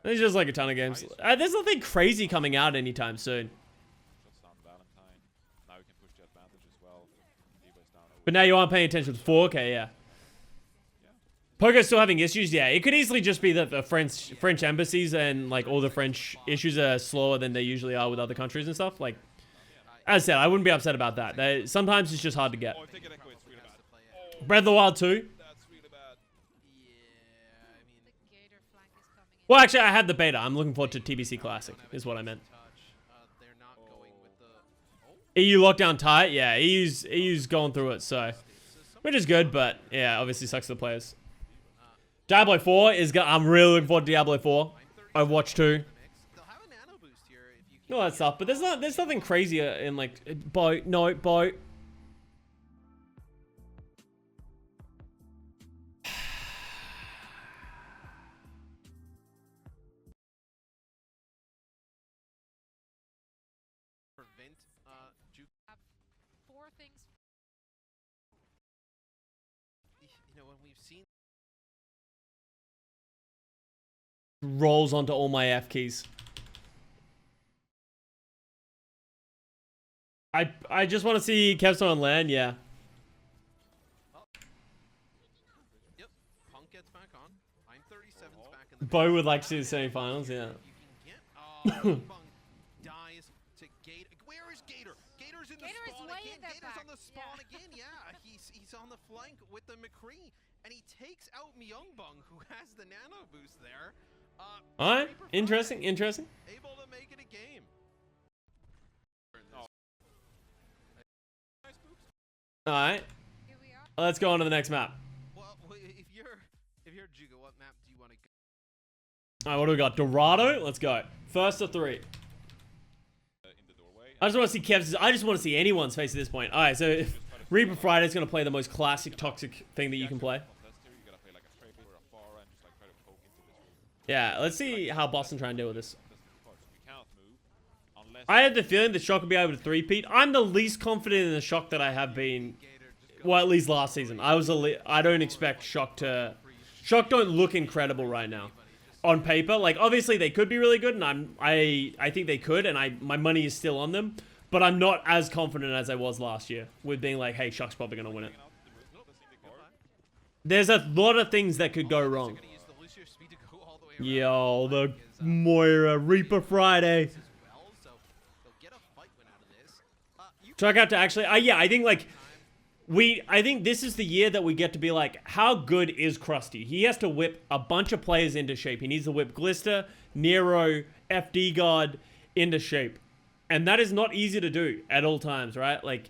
A: There's just like a ton of games. There's nothing crazy coming out anytime soon. But now you aren't paying attention to 4K, yeah. Pogo's still having issues, yeah. It could easily just be that the French embassies and like all the French issues are slower than they usually are with other countries and stuff. Like, as I said, I wouldn't be upset about that. Sometimes it's just hard to get. Breath of the Wild 2. Well, actually, I had the beta. I'm looking forward to TBC Classic, is what I meant. EU lockdown tight? Yeah, EU's going through it, so. Which is good, but yeah, obviously sucks for the players. Diablo 4 is I'm really looking forward to Diablo 4. Overwatch 2. All that stuff, but there's nothing crazy in like boat. Rolls onto all my F keys. I just want to see Kevstar on land, yeah.
C: Yep, Punk gets back on. 937's back in the
A: Bo would like to see the semifinals, yeah.
C: Dies to Gator. Where is Gator? Gator's in the spawn again. Gator's on the spawn again. Yeah, he's on the flank with the McCree, and he takes out Myungbong, who has the nano boost there.
A: All right, interesting.
C: Able to make it a game.
A: All right, let's go on to the next map.
C: Well, if you're Juga, what map do you want to go?
A: All right, what do we got? Dorado. Let's go. First of 3.
D: In the doorway,
A: I just want to see Kev's. I just want to see anyone's face at this point. All right, so Reaper Friday's gonna play the most classic toxic thing that you can play. Yeah, let's see how Boston try and deal with this. I had the feeling the Shock would be able to three-peat. I'm the least confident in the Shock that I have been. Well, at least last season. I don't expect Shock to. Shock don't look incredible right now. On paper, like obviously they could be really good, and I think they could, and my money is still on them, but I'm not as confident as I was last year with being like, hey, Shock's probably gonna win it. There's a lot of things that could go wrong. Yo, the Moira Reaper Friday. Check out to actually, yeah, I think like. I think this is the year that we get to be like, how good is Krusty? He has to whip a bunch of players into shape. He needs to whip Glister, Nero, FD God into shape. And that is not easy to do at all times, right? Like,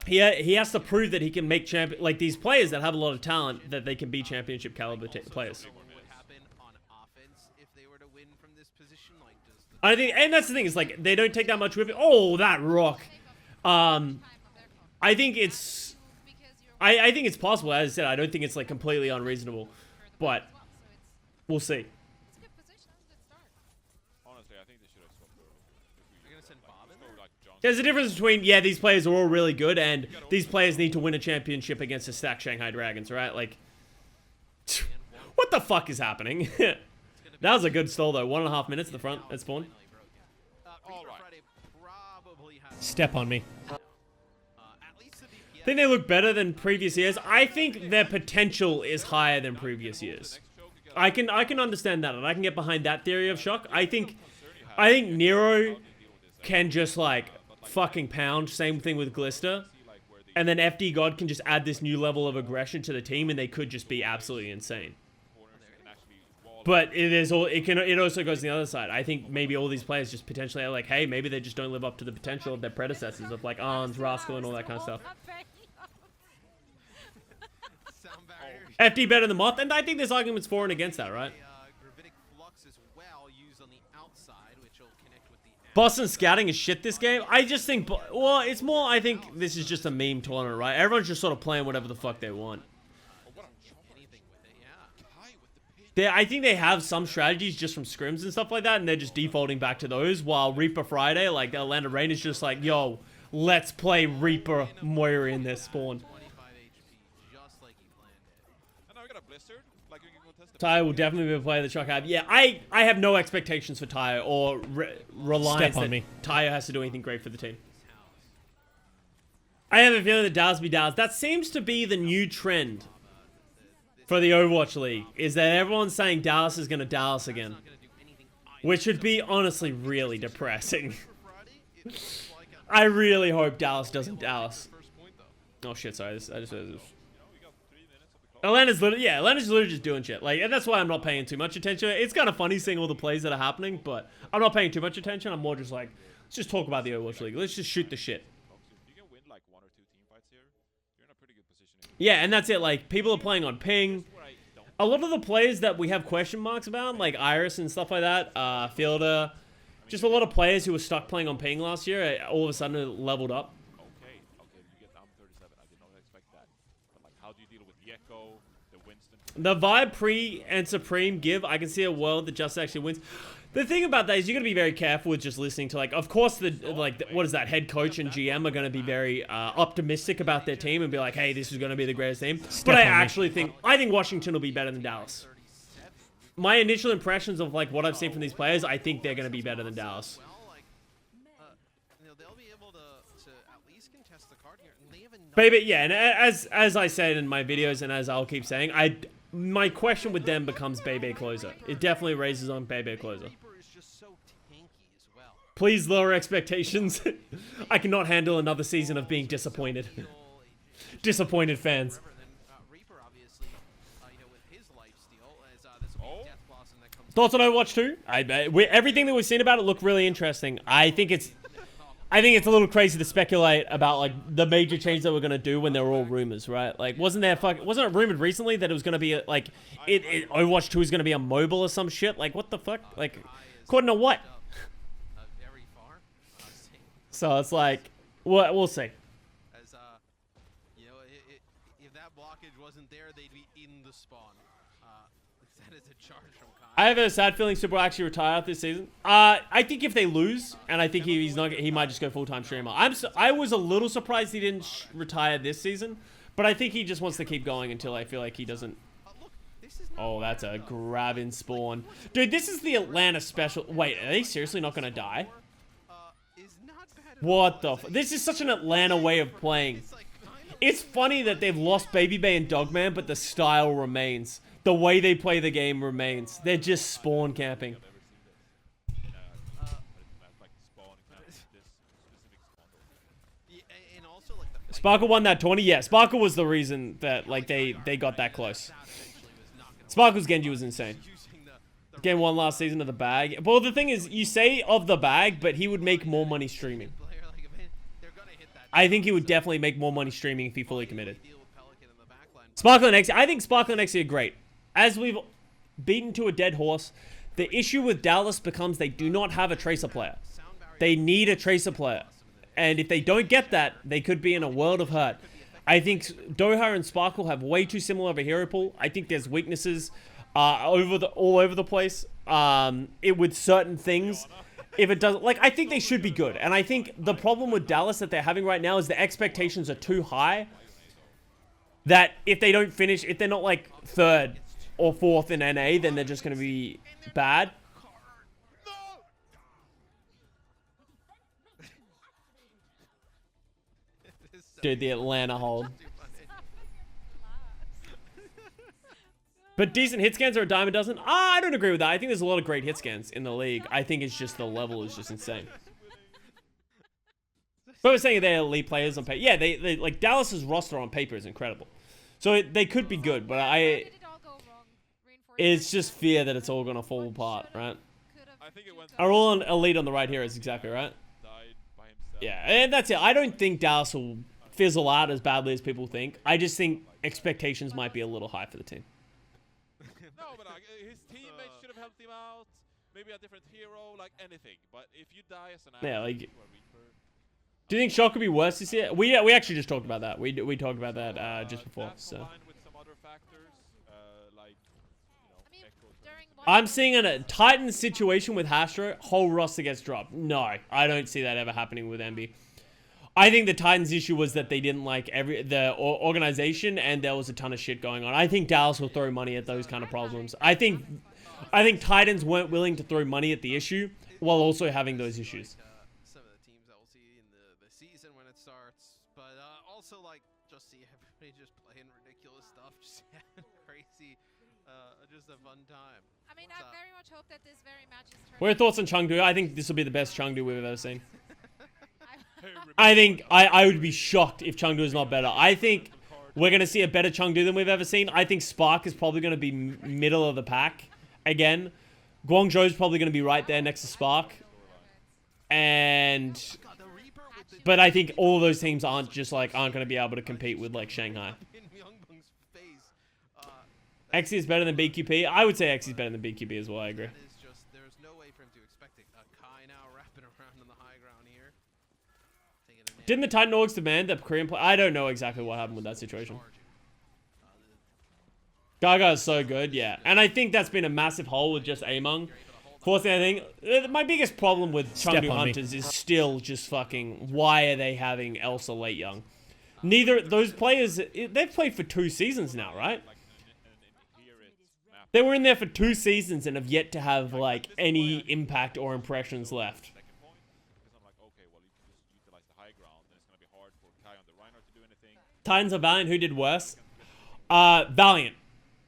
A: he has to prove that he can make like these players that have a lot of talent, that they can be championship caliber players. I think, and that's the thing, is like, they don't take that much whipping. Oh, that rock. I think it's, I think it's possible. As I said, I don't think it's like completely unreasonable, but we'll see. There's a difference between, yeah, these players are all really good, and these players need to win a championship against the stacked Shanghai Dragons, right? Like, what the fuck is happening? That was a good stall though. 1.5 minutes at the front at spawn. Step on me. I think they look better than previous years. I think their potential is higher than previous years. I can understand that, and I can get behind that theory of Shock. I think Nero can just like fucking pound. Same thing with Glister, and then FD God can just add this new level of aggression to the team, and they could just be absolutely insane. But it also goes to the other side. I think maybe all these players just potentially are like, hey, maybe they just don't live up to the potential of their predecessors of like Arns, Rascal, and all that kind of stuff. FD better than Moth, and I think there's arguments for and against that, right? Boston scouting is shit this game. I just think, well, it's more, I think this is just a meme tournament, right? Everyone's just sort of playing whatever the fuck they want. I think they have some strategies just from scrims and stuff like that, and they're just defaulting back to those, while Reaper Friday, like the Atlanta Rain, is just like, yo, let's play Reaper Moira in this spawn. Ty will definitely be playing the Shock Hab. Yeah, I have no expectations for Ty or reliance that Ty has to do anything great for the team. I have a feeling that Dallas be Dallas. That seems to be the new trend for the Overwatch League, is that everyone's saying Dallas is going to Dallas again. Which would be honestly really depressing. I really hope Dallas doesn't Dallas. Oh shit, sorry. I just heard this. Atlanta's literally just doing shit. Like, and that's why I'm not paying too much attention. It's kind of funny seeing all the plays that are happening, but I'm not paying too much attention. I'm more just like, let's just talk about the Overwatch League. Let's just shoot the shit. Yeah, and that's it. Like, people are playing on ping. A lot of the players that we have question marks about, like Iris and stuff like that, Fielder, just a lot of players who were stuck playing on ping last year, all of a sudden leveled up.
D: Okay, you get down 37. I did not expect that. But like, how do you deal with the Echo, the Winston?
A: The vibe Pre and Supreme give, I can see a world that just actually wins. The thing about that is you got to be very careful with just listening to, like, of course, what is that, head coach and GM are going to be very optimistic about their team and be like, hey, this is going to be the greatest team. But I think Washington will be better than Dallas. My initial impressions of, like, what I've seen from these players, I think they're going to be better than Dallas. Baby, yeah, and as I said in my videos and as I'll keep saying, my question with them becomes Bebe Closer. It definitely raises on Bebe Closer. Please lower expectations. I cannot handle another season of being disappointed. Disappointed fans. Thoughts on Overwatch 2? Everything that we've seen about it looked really interesting. I think it's a little crazy to speculate about like the major change that we're gonna do when they're all rumors, right? Like, wasn't it rumored recently that it was gonna be Overwatch 2 is gonna be a mobile or some shit? Like, what the fuck? Like, according to what? So it's like, we'll see.
C: As you know, if that blockage wasn't there, they'd be in the spawn. That is a charge from Kai.
A: I have a sad feeling Super will actually retire this season. I think if they lose, and I think he might just go full-time streamer. I was a little surprised he didn't retire this season, but I think he just wants to keep going until I feel like he doesn't. Oh, that's a grab in spawn. Dude, this is the Atlanta special. Wait, are they seriously not going to die? What the f— this is such an Atlanta way of playing. It's funny that they've lost Baby Bay and Dogman, but the style remains. The way they play the game remains. They're just spawn camping. Sparkle won that 20? Yeah, Sparkle was the reason that, like, they got that close. Sparkle's Genji was insane. Game 1 last season of the bag. Well, the thing is, you say of the bag, but he would make more money streaming. I think he would definitely make more money streaming if he fully committed. Sparkle and Exi, I think Sparkle and Exi are great. As we've beaten to a dead horse, the issue with Dallas becomes they do not have a Tracer player. They need a Tracer player. And if they don't get that, they could be in a world of hurt. I think Doha and Sparkle have way too similar of a hero pool. I think there's weaknesses all over the place with certain things. If it doesn't, like, I think they should be good. And I think the problem with Dallas that they're having right now is the expectations are too high. That if they don't finish, if they're not like 3rd or 4th in NA, then they're just going to be bad. Dude, the Atlanta hold. But decent hit scans are a dime a dozen? I don't agree with that. I think there's a lot of great hit scans in the league. I think it's just the level is just insane. But we're saying they're elite players on paper. Yeah, they like Dallas's roster on paper is incredible. So they could be good, but it's just fear that it's all gonna fall apart, right? Are all on elite on the right here is exactly right. Yeah, and that's it. I don't think Dallas will fizzle out as badly as people think. I just think expectations might be a little high for the team.
D: No, but like, his teammates should have helped him out. Maybe a different hero, like anything. But if you die as an
A: yeah, like, do you think Shock could be worse this year? We actually just talked about that. We talked about that just before. So
D: with some other factors, like, you know,
A: I'm seeing a Titan situation with Hastro, whole roster gets dropped. No, I don't see that ever happening with Emby. I think the Titans' issue was that they didn't like the organization, and there was a ton of shit going on. I think Dallas will throw money at those kind of problems. I think Titans weren't willing to throw money at the issue while also having those issues.
C: Some of the teams that we'll see in the season when it starts, but also like just see everybody just playing ridiculous stuff, just having crazy, just a fun time.
B: I mean, I very much hope that this very match is.
A: What are your thoughts on Chengdu? I think this will be the best Chengdu we've ever seen. I think I would be shocked if Chengdu is not better. I think we're going to see a better Chengdu than we've ever seen. I think Spark is probably going to be middle of the pack again. Guangzhou's probably going to be right there next to Spark. But I think all of those teams aren't going to be able to compete with like Shanghai. XE is better than BQP. I would say XE is better than BQP as well. I agree.
C: There's no way for him to expect it. Kai now wrapping around on the high ground here.
A: Didn't the Titan Orgs demand that Korean play? I don't know exactly what happened with that situation. Gaga is so good, yeah. And I think that's been a massive hole with just Among. Forcing anything. My biggest problem with Chengdu Hunters is still just fucking, why are they having Elsa late young? Neither, those players, they've played for 2 seasons now, right? They were in there for 2 seasons and have yet to have, like, any impact or impressions left. Titans or Valiant, who did worse? Valiant.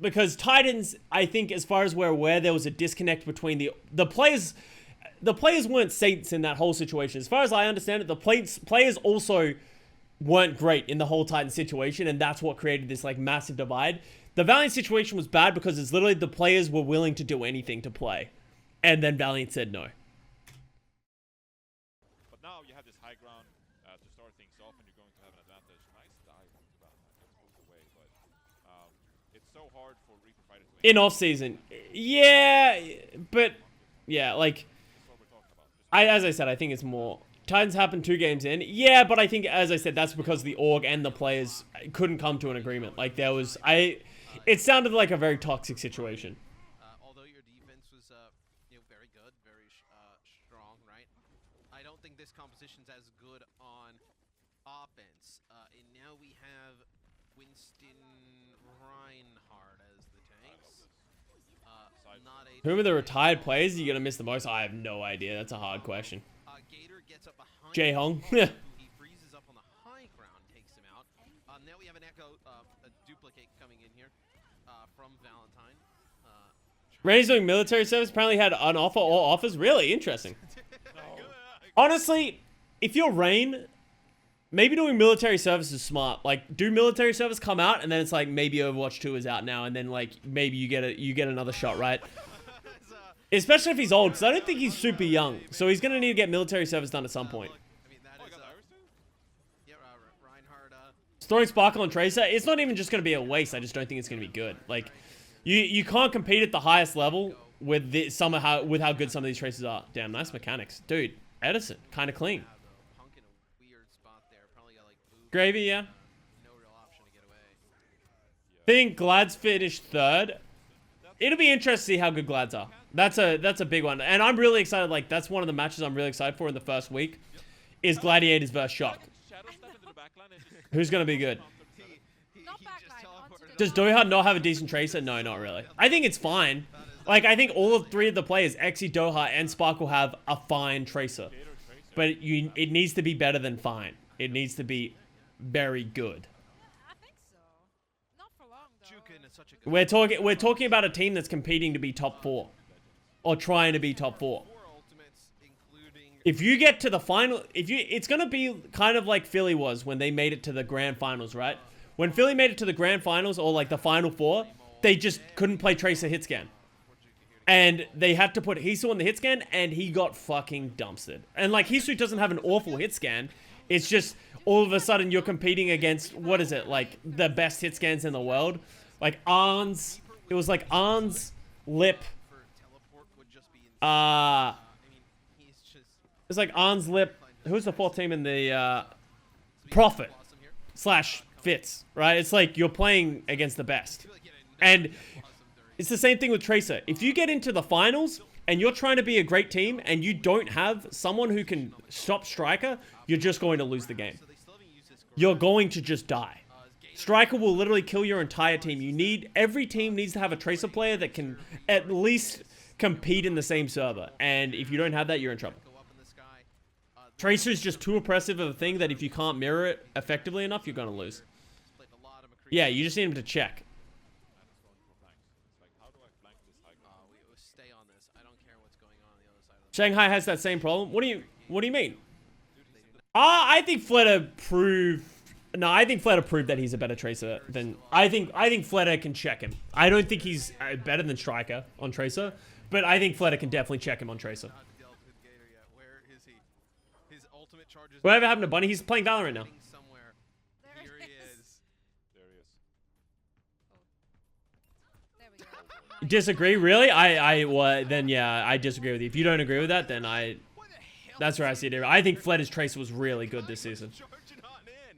A: Because Titans, I think, as far as we're aware, there was a disconnect between the players. The players weren't saints in that whole situation. As far as I understand it, the players also weren't great in the whole Titan situation, and that's what created this, like, massive divide. The Valiant situation was bad because it's literally the players were willing to do anything to play. And then Valiant said no.
D: But now you have this high ground to start things off, and you're going to have an advantage. Nice dive on the Valiant. Gets moved away, but it's so hard for Reaper Fighters to
A: in off-season. Yeah, but, yeah, like, as I said, I think it's more... Titans happened 2 games in. Yeah, but I think, as I said, that's because the org and the players couldn't come to an agreement. Like, there was... It sounded like a very toxic situation.
C: Although your defense was, very good, very strong, right? I don't think this composition's as good on offense. And now we have Winston Reinhardt as the tanks. Not a
A: Who are the retired players you're going to miss the most? I have no idea. That's a hard question.
C: Gator gets up behind
A: Jae Hong.
C: he freezes up on the high ground, takes him out. Now we have an echo, a duplicate coming in here from Valentine.
A: Randy's doing military service. Apparently had an offer or offers. Really interesting. Honestly, if you're Rain, maybe doing military service is smart. Like, do military service, come out, and then it's like maybe Overwatch 2 is out now, and then like maybe you get another shot, right? Especially if he's old, because I don't think he's super young. So he's gonna need to get military service done at some point.
C: I mean, that is, yeah, Reinhardt.
A: Throwing Sparkle on Tracer, it's not even just gonna be a waste. I just don't think it's gonna be good. Like, you can't compete at the highest level with with how good some of these Tracers are. Damn, nice mechanics, dude. Edison, kind of clean.
C: Punk in a weird spot there. Probably got like booed.
A: Gravy, yeah.
C: No real option to get away.
A: Think Glad's finished 3rd. It'll be interesting to see how good Glads are. That's a big one, and I'm really excited. Like, that's one of the matches I'm really excited for in the first week. Is Gladiators versus Shock. Who's gonna be good?
B: Not backline, onto the
A: Does Doha not have a decent Tracer? No, not really. I think it's fine. Like, I think all 3 of the players, Exy, Doha, and Sparkle, have a fine Tracer. But it needs to be better than fine. It needs to be very good.
B: I think so. Not for long though.
C: Jukin is such a good
A: We're talking about a team that's competing to be top 4. Or trying to be top 4.
C: 4 ultimates, including
A: If you get to the final, it's gonna be kind of like Philly was when they made it to the grand finals, right? When Philly made it to the grand finals or like the final 4, they just couldn't play Tracer hit scan. And they had to put Hisu on the hit scan, and he got fucking dumpstered. And like, Hisu doesn't have an awful hit scan. It's just all of a sudden you're competing against, what is it, like the best hit scans in the world? Like Arn's, it was like Arn's, Lip,
C: for teleport would just be insane.
A: I
C: mean, he's just
A: it's like Arn's, Lip, who's the 4th team in the, Prophet
C: awesome here.
A: / Fitz, right? It's like you're playing against the best. And it's the same thing with Tracer. If you get into the finals and you're trying to be a great team and you don't have someone who can stop Striker, you're just going to lose the game.
C: So they still haven't used this
A: You're going to just die. Striker will literally kill your entire team. Every team needs to have a Tracer player that can at least compete in the same server. And if you don't have that, you're in trouble.
C: go up in the sky.
A: Tracer is just too oppressive of a thing that if you can't mirror it effectively enough, you're going to lose.
C: Played a lot of McCree.
A: Yeah, you just need him to check.
C: We will stay on this. I don't care what's going on the other side of the
A: Shanghai has that same problem. What do you mean? I think Fleta proved that he's a better Tracer than I think Fleta can check him. I don't think he's better than Striker on Tracer, but I think Fleta can definitely check him on Tracer.
C: Not dealt with Gator yet. Where is he? His ultimate charges.
A: Whatever happened to Bunny? He's playing Valorant now.
C: Somewhere.
B: There
C: Here
B: it
C: he
B: is.
C: is.
D: There he is.
B: There we go. Nice.
A: Disagree? Really? Then yeah, I disagree with you. If you don't agree with that, then
C: What the hell?
A: that's where I see it. I think Fleta's Tracer was really good this season.
C: Charging on in.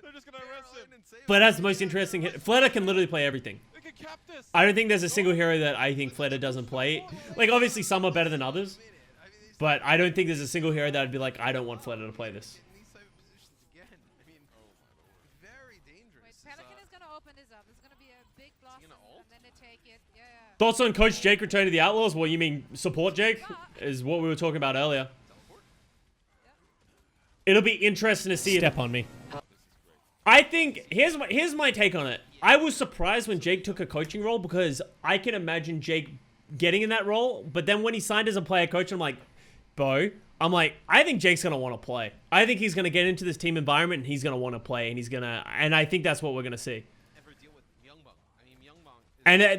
D: They're just gonna arrest him.
A: Fleta's the most interesting hit. Fleta can literally play everything.
D: They can cap this.
A: I don't think there's a single hero that I think Fleta doesn't play. Like, obviously some are better than others, but I don't think there's a single hero that would be like, I don't want Fleta to play this.
C: In these type of positions again. I mean, very dangerous.
B: Wait, Pelican is gonna open this up. It's gonna be a big blossom,
C: gonna ult?
B: and then they take it. Yeah.
A: Thoughts on Coach Jake returning to the Outlaws? Well, you mean support Jake? Is what we were talking about earlier. It'll be interesting to see. Step on me. I think here's my take on it. I was surprised when Jake took a coaching role because I can imagine Jake getting in that role. But then when he signed as a player coach, I'm like, I think Jake's gonna want to play. I think he's gonna get into this team environment and he's gonna want to play and I think that's what we're gonna see.
C: Ever deal with Myungbong? I mean, Myungbong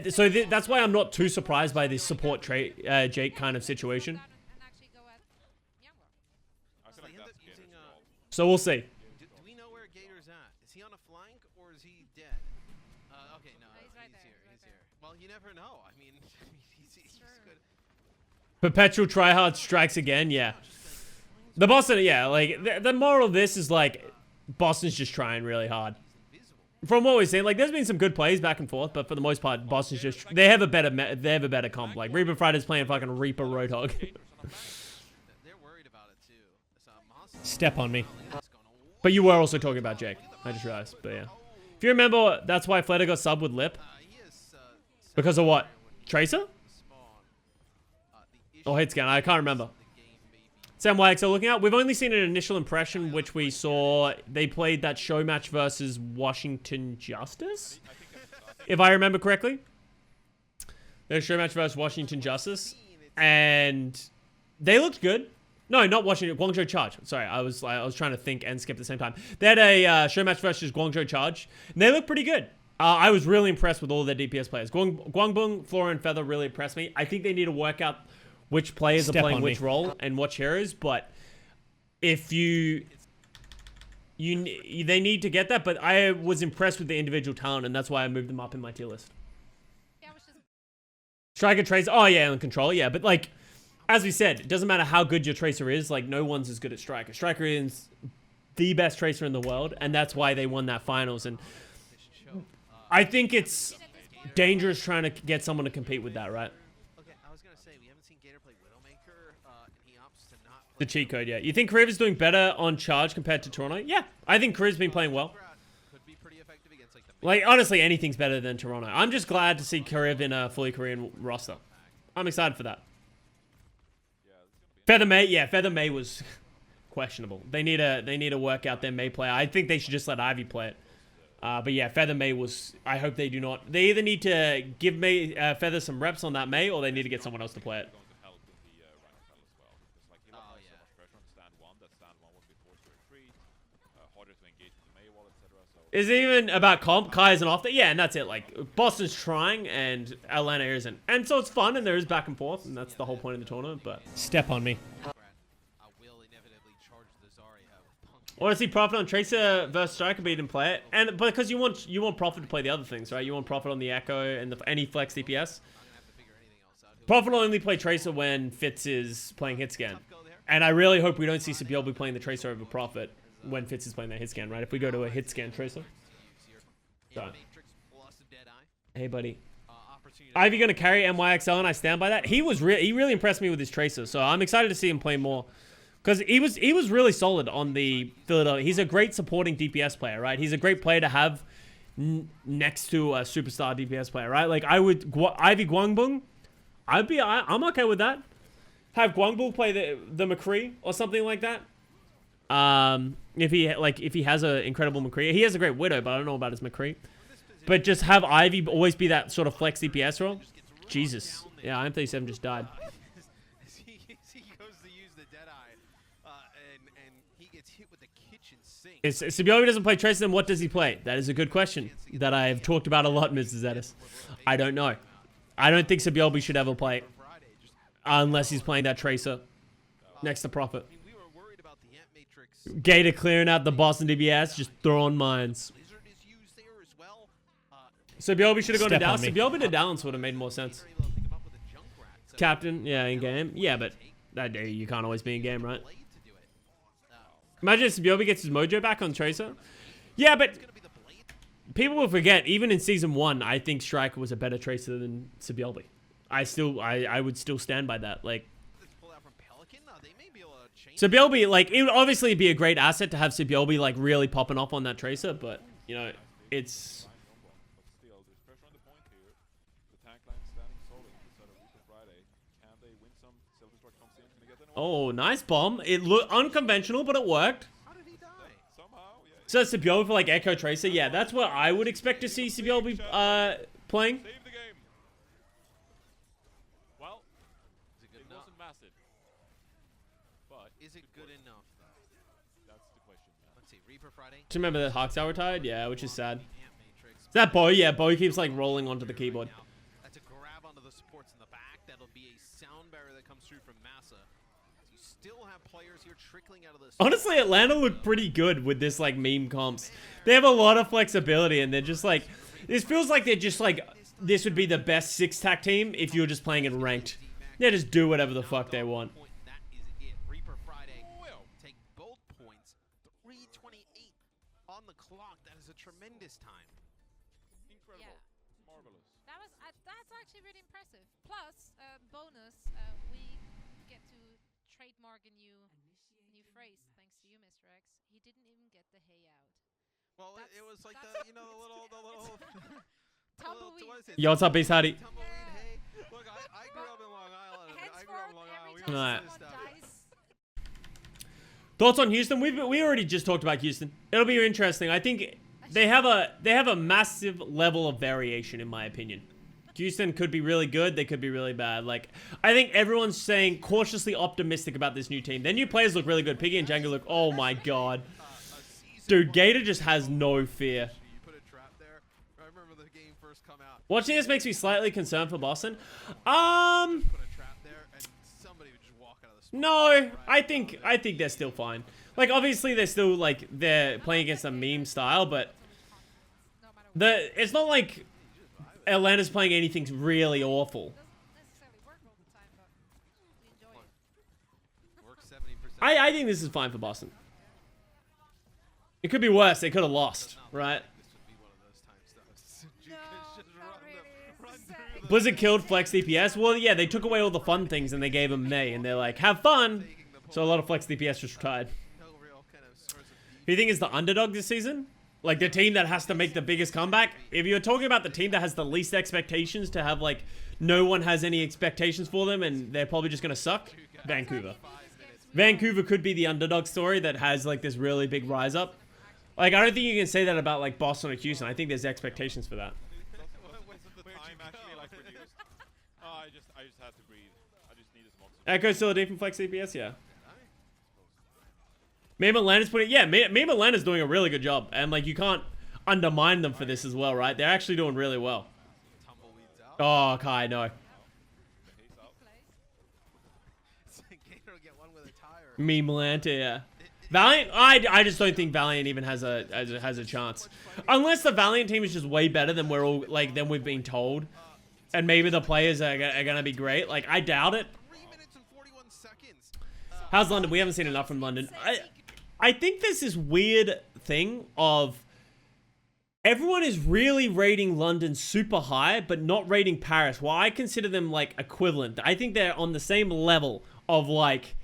C: is
A: And that's why I'm not too surprised by this support Jake kind of situation.
B: And actually go at Myanmar.
D: I feel like
C: They end
D: that's
C: up using,
D: Gator's role.
A: So we'll see.
C: do we know where Gator's at? Is he on a flank or is he dead? Okay, no,
B: he's right there,
C: here.
B: he's right
C: He's
B: there.
C: here. Well, you never know. I mean, he's
B: Sure.
C: good.
A: Perpetual tryhard strikes again. Yeah. The Boston, yeah, like, the moral of this is, like, Boston's just trying really hard. From what we've seen, like, there's been some good plays back and forth, but for the most part, Boston's just, they have a better comp. Like, Reaper Friday's playing fucking Reaper Roadhog.
C: They're worried about it too.
A: Step on me. But you were also talking about Jake. I just realized, but yeah. If you remember, that's why Flatter got subbed with Lip. Because of what? Tracer? Or hit scan? I can't remember. Sam YXL looking out. We've only seen an initial impression, which we saw. They played that show match versus Washington Justice, if I remember correctly. Their show match versus Washington Justice, and they looked good. No, not Washington. Guangzhou Charge. Sorry, I was trying to think and skip at the same time. They had a show match versus Guangzhou Charge, and they looked pretty good. I was really impressed with all of their DPS players. Guangbong, Flora, and Feather really impressed me. I think they need to work out which players are playing which role and what heroes, but if they need to get that, but I was impressed with the individual talent, and that's why I moved them up in my tier list.
B: Yeah, which is
A: Striker, Tracer, oh yeah, and Controller, yeah, but like, as we said, it doesn't matter how good your Tracer is, like, no one's as good at Striker. Striker is the best Tracer in the world, and that's why they won that finals, and I think it's dangerous trying to get someone to compete with that, right? The cheat code, yeah. You think Kariva's doing better on Charge compared to Toronto? Yeah, I think Kariva's been playing well. Like, honestly, anything's better than Toronto. I'm just glad to see Kariv in a fully Korean roster. I'm excited for that. Feather May, yeah, Feather May was questionable. They need to work out their May player. I think they should just let Ivy play it. But yeah, Feather May was, I hope they do not. They either need to give May, Feather some reps on that May, or they need to get someone else to play it. Is it even about comp? Kai isn't off there. Yeah, and that's it. Like, Boston's trying, and Atlanta isn't. And so it's fun, and there is back and forth, and that's the whole point of the tournament, but... Step on me. I want to see Prophet on Tracer versus Striker, but he didn't play it. And because you want Prophet to play the other things, right? You want Prophet on the Echo and any flex DPS. Prophet will only play Tracer when Fitz is playing hit scan. And I really hope we don't see Sabiel playing the Tracer over Prophet when Fitz is playing that hit scan, right? If we go to a hit scan Tracer. So. Hey, buddy. Ivy going to carry MYXL, and I stand by that. He really impressed me with his Tracer, so I'm excited to see him play more. Because he was really solid on the Philadelphia. He's a great supporting DPS player, right? He's a great player to have next to a superstar DPS player, right? Like, Ivy Guangbong, I'm okay with that. Have Guangbong play the McCree or something like that. If he has an incredible McCree. He has a great Widow, but I don't know about his McCree. But just have Ivy always be that sort of flex DPS role. Jesus. Yeah, IM37 just died. If Sabiobi doesn't play Tracer, then what does he play? That is a good question that I have talked about a lot, Mrs. Zetis. I don't know. I don't think Sabiobi should ever play unless he's playing that Tracer next to Prophet. Gator clearing out the Boston DBS, just throwing mines. Sabiobi should have gone to Dallas. Sabiobi to Dallas would have made more sense. Captain, yeah, in game. Yeah, but that day you can't always be in game, right? Imagine if Sabiobi gets his mojo back on Tracer. Yeah, but people will forget, even in Season 1, I think Striker was a better Tracer than Sabiobi. I would still stand by that. Like, Sabiobi, like, it would obviously be a great asset to have Sabiobi, like, really popping off on that Tracer, but, you know, it's... Oh, nice bomb. It looked unconventional, but it worked.
C: How did he die? Somehow, yeah.
A: So Sabiobi for like Echo Tracer. Yeah, that's what I would expect to see Sabiobi playing.
D: Save the game. Well, it wasn't massive. But
C: is it good enough though?
D: That's the question.
C: Let's see, Reaper Friday.
A: Do you remember that Hawksow retired? Yeah, which is sad. Is that Bo? Yeah, Bo keeps like rolling onto the keyboard.
C: That's a grab onto the supports in the back. That'll be a sound barrier that comes through from Massa. You still have players here trickling out of this.
A: Honestly, Atlanta looked pretty good with this like meme comps. They have a lot of flexibility, and they're just like, this feels like they're just like, this would be the best 6-tack team if you were just playing in ranked. They just do whatever the fuck they want.
C: on the clock. That is a tremendous time.
D: Incredible.
B: Yeah.
D: Marvelous.
B: That was that's actually really impressive. Plus, bonus, we get to trademark a new phrase thanks to you, Mr. X. He didn't even get the hay out.
C: Well, it was like the little
B: Tumbleweed.
C: what is it?
A: Yo, what's up, Beast? Howdy.
C: Tumbleweed hay. Look, I grew up in Long Island. We
B: Every
C: were
B: time
C: this
B: someone
C: stuff.
B: dies,
A: Thoughts on Houston? We already just talked about Houston. It'll be interesting. I think they have a massive level of variation, in my opinion. Houston could be really good. They could be really bad. Like, I think everyone's saying cautiously optimistic about this new team. Their new players look really good. Piggy and Django look, oh my god. Dude, Gator just has no fear.
C: You put a trap there. I remember the game first come out.
A: Watching this makes me slightly concerned for Boston.
C: Put a trap there, and somebody would just walk out of the spot.
A: No, I think they're still fine. Like, obviously they're still like they're playing against a meme style, but
B: no matter what,
A: it's not like Atlanta's playing anything really awful.
B: doesn't necessarily work all the time, but we enjoy it.
C: Work 70%.
A: I think this is fine for Boston. It could be worse. They could have lost, right?
C: This would be one of those time stuffs. You
B: No,
C: could just
B: not
C: run
B: really.
C: run
B: It's
C: through
B: sad.
C: the
A: Blizzard killed Flex DPS. Well, yeah, they took away all the fun things and they gave them May, and they're like, have fun. So a lot of Flex DPS just retired.
C: no real kind of source of
A: Who do you think is the underdog this season? Like the team that has to make the biggest comeback? If you're talking about the team that has the least expectations to have like no one has any expectations for them and they're probably just gonna suck, Vancouver. Vancouver could be the underdog story that has like this really big rise up. Like I don't think you can say that about like Boston or Houston. I think there's expectations for that.
D: Wasn't the time actually like reduced? Oh, I just had to breathe. I just needed some oxygen.
A: Echo still a D from Flex CPS, yeah. Mayhem Atlanta's putting, yeah, Mayhem Atlanta's doing a really good job, and like you can't undermine them for this as well, right? They're actually doing really well.
C: tumbleweeds out.
A: Oh, Kai, no.
D: He's out.
C: Gator will get one with a tire.
A: Meme Atlanta, yeah. Valiant, I just don't think Valiant even has a chance, unless the Valiant team is just way better than we're all like than we've been told, and maybe the players are gonna be great. Like I doubt it.
C: 3 minutes and 41 seconds.
A: How's London? We haven't seen enough from London. I think there's this weird thing of everyone is really rating London super high, but not rating Paris. Well, I consider them like equivalent. I think they're on the same level of like